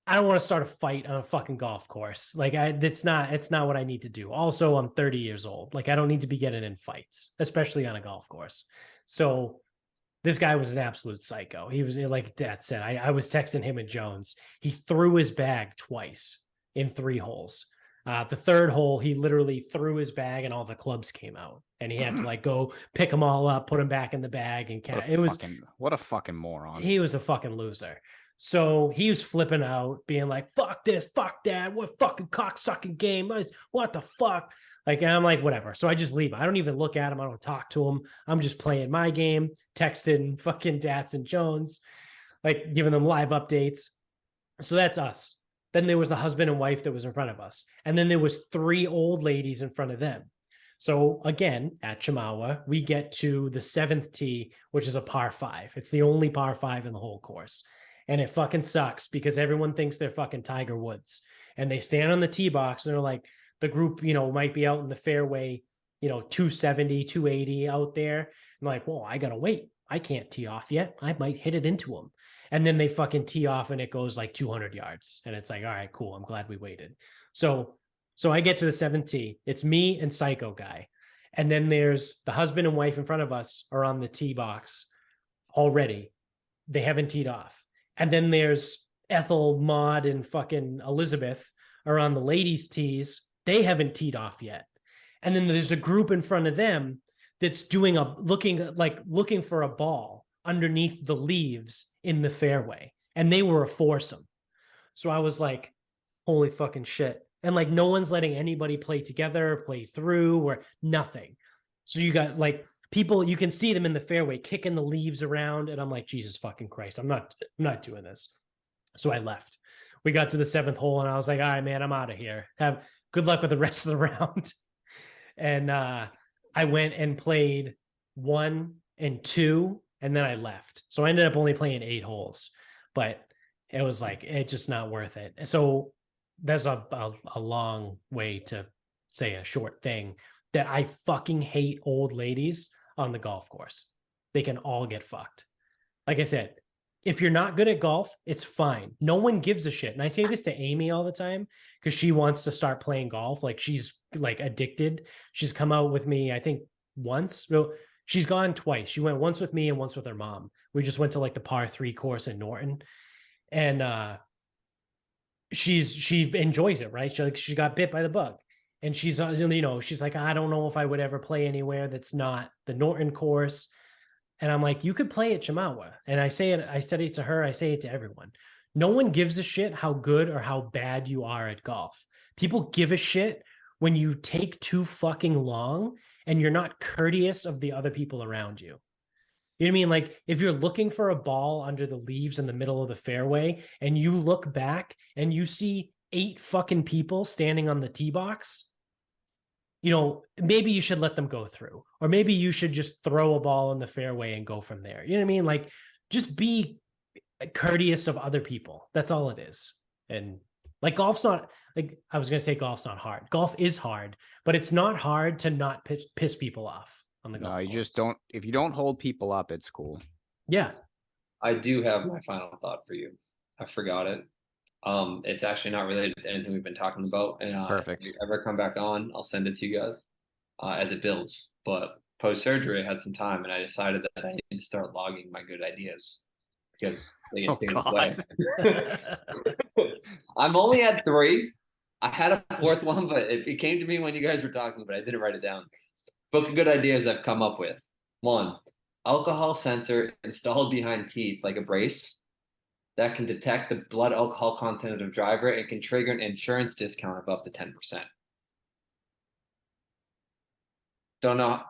I don't want to start a fight on a fucking golf course. Like it's not what I need to do. Also, I'm 30 years old. Like I don't need to be getting in fights, especially on a golf course. So this guy was an absolute psycho. He was, like Dad said, I was texting him and Jones. He threw his bag twice in 3 holes. The 3rd hole, he literally threw his bag and all the clubs came out, and he had to like go pick them all up, put them back in the bag, and what a fucking moron. He was a fucking loser. So he was flipping out, being like, "Fuck this, fuck that, what fucking cocksucking game? What the fuck?" Like, and I'm like, whatever. So I just leave. I don't even look at him. I don't talk to him. I'm just playing my game, texting fucking Dats and Jones, like giving them live updates. So that's us. Then there was the husband and wife that was in front of us. And then there was 3 old ladies in front of them. So again, at Chamawa, we get to the 7th tee, which is a par 5. It's the only par 5 in the whole course. And it fucking sucks because everyone thinks they're fucking Tiger Woods. And they stand on the tee box and they're like, the group, you know, might be out in the fairway, you know, 270, 280 out there. I'm like, whoa, I got to wait. I can't tee off yet. I might hit it into them. And then they fucking tee off and it goes like 200 yards. And it's like, all right, cool. I'm glad we waited. So I get to the 7th tee. It's me and Psycho Guy. And then there's the husband and wife in front of us are on the tee box already. They haven't teed off. And then there's Ethel, Maud, and fucking Elizabeth are on the ladies' tees. They haven't teed off yet. And then there's a group in front of them that's looking for a ball underneath the leaves in the fairway. And they were a foursome. So I was like, holy fucking shit. And like, no one's letting anybody play together, play through, or nothing. So you got like people, you can see them in the fairway kicking the leaves around. And I'm like, Jesus fucking Christ, I'm not doing this. So I left. We got to the 7th hole and I was like, all right, man, I'm out of here. Have good luck with the rest of the round. And I went and played 1 and 2, and then I left. So I ended up only playing 8 holes, but it was like, it's just not worth it. So there's a long way to say a short thing that I fucking hate old ladies on the golf course. They can all get fucked. Like I said, if you're not good at golf, it's fine. No one gives a shit. And I say this to Amy all the time because she wants to start playing golf. Like she's like addicted. She's come out with me, I think once. Well, She's gone twice. She went once with me and once with her mom. We just went to like the par 3 course in Norton, and she enjoys it, right? She got bit by the bug, and she's she's like, I don't know if I would ever play anywhere that's not the Norton course. And I'm like, you could play at Chamawa. And I said it to her, I say it to everyone. No one gives a shit how good or how bad you are at golf. People give a shit when you take too fucking long and you're not courteous of the other people around you. You know what I mean? Like if you're looking for a ball under the leaves in the middle of the fairway and you look back and you see 8 fucking people standing on the tee box, maybe you should let them go through, or maybe you should just throw a ball in the fairway and go from there. You know what I mean? Like just be courteous of other people. That's all it is. And like golf's not like, I was going to say golf's not hard. Golf is hard, but it's not hard to not piss people off on the golf. No, you course. just don't. If you don't hold people up, it's cool. Yeah. I do have my final thought for you. I forgot it. It's actually not related to anything we've been talking about. And Perfect. if you ever come back on, I'll send it to you guys as it builds. But post-surgery, I had some time, and I decided that I need to start logging my good ideas because they get taken away. I'm only at 3. I had a 4th one, but it came to me when you guys were talking, but I didn't write it down. Book of good ideas I've come up with. 1, alcohol sensor installed behind teeth like a brace that can detect the blood alcohol content of driver and can trigger an insurance discount of up to 10%. Don't know.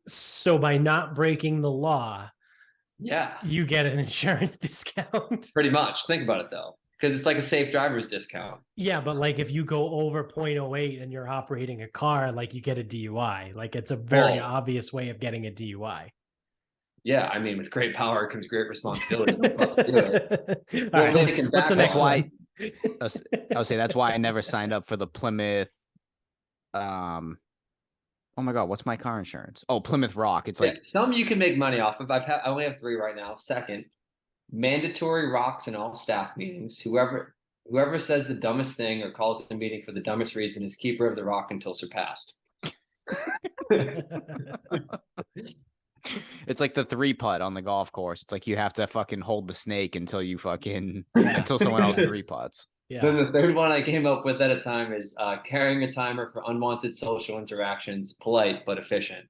So by not breaking the law, yeah, you get an insurance discount. Pretty much. Think about it though, because it's like a safe driver's discount. Yeah, but like if you go over 0.08 and you're operating a car, like you get a DUI. Like it's a very obvious way of getting a DUI. Yeah, I mean, with great power comes great responsibility. All right, what's the next one? I'll say that's why I never signed up for the Plymouth. Oh my God, what's my car insurance? Oh, Plymouth Rock. It's like some you can make money off of. I only have 3 right now. Second, mandatory rocks in all staff meetings. Whoever says the dumbest thing or calls a meeting for the dumbest reason is keeper of the rock until surpassed. It's like the 3-putt on the golf course. It's like you have to fucking hold the snake until you until someone else 3-putts. Yeah. Then the third one I came up with at a time is carrying a timer for unwanted social interactions, polite but efficient.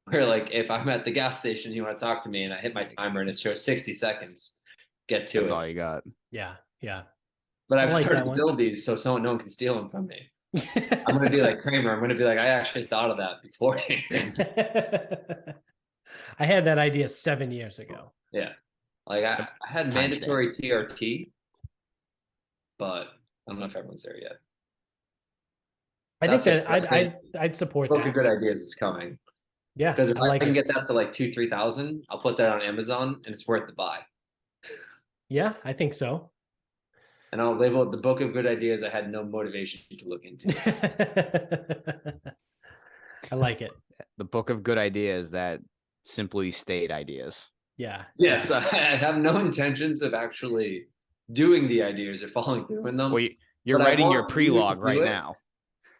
Where like if I'm at the gas station, you want to talk to me, and I hit my timer and it shows 60 seconds. Get to it. That's all you got. Yeah. But I've started to build these so no one can steal them from me. I'm gonna be like Kramer. I'm gonna be like, I actually thought of that beforehand. I had that idea 7 years ago. Yeah, like I had mandatory TRT, but I don't know if everyone's there yet. I think that I'd support that. Book of good ideas is coming. Yeah, because if I can get that to like 2,000-3,000, I'll put that on Amazon and it's worth the buy. Yeah, I think so. And I'll label it the book of good ideas I had no motivation to look into. I like it. The book of good ideas that simply state ideas. Yeah. Yes, I have no intentions of actually doing the ideas or following through in them. Well, you're writing your pre-log right now.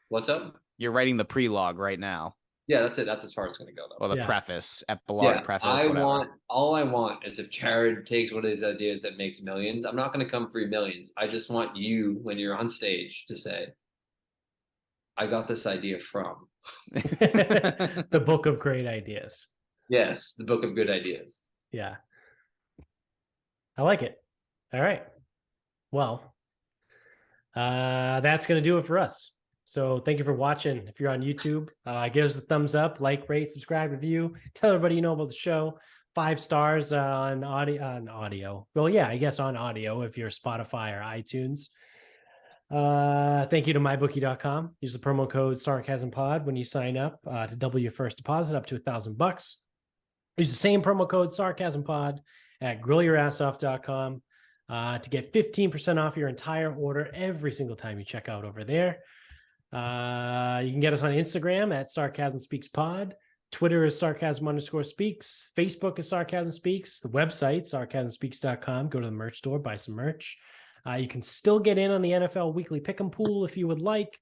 What's up? You're writing the pre-log right now. Yeah, that's it. That's as far as it's going to go, though. Or the preface, epilogue, preface, whatever. All I want is if Jared takes one of these ideas that makes millions, I'm not going to come for millions. I just want you, when you're on stage, to say, I got this idea from. The book of great ideas. Yes, the book of good ideas. Yeah. I like it. All right. Well, that's going to do it for us. So thank you for watching. If you're on YouTube, give us a thumbs up, like, rate, subscribe, review. Tell everybody you know about the show. 5 stars on audio. Well, yeah, I guess on audio if you're Spotify or iTunes. Thank you to mybookie.com. Use the promo code SarcasmPod when you sign up to double your first deposit up to $1,000. Use the same promo code SarcasmPod at grillyourassoff.com to get 15% off your entire order every single time you check out over there. You can get us on Instagram at Sarcasm Speaks Pod. Twitter is Sarcasm_Speaks. Facebook is Sarcasm Speaks. The website, sarcasmspeaks.com. Go to the merch store, buy some merch. You can still get in on the NFL Weekly Pick'em Pool if you would like.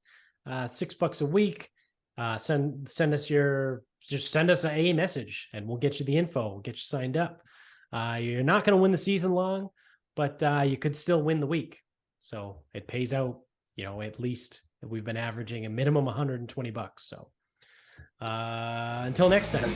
$6 a week. send us send us a message and we'll get you the info. We'll get you signed up. You're not going to win the season long, but you could still win the week. So it pays out, at least we've been averaging a minimum $120. So until next time.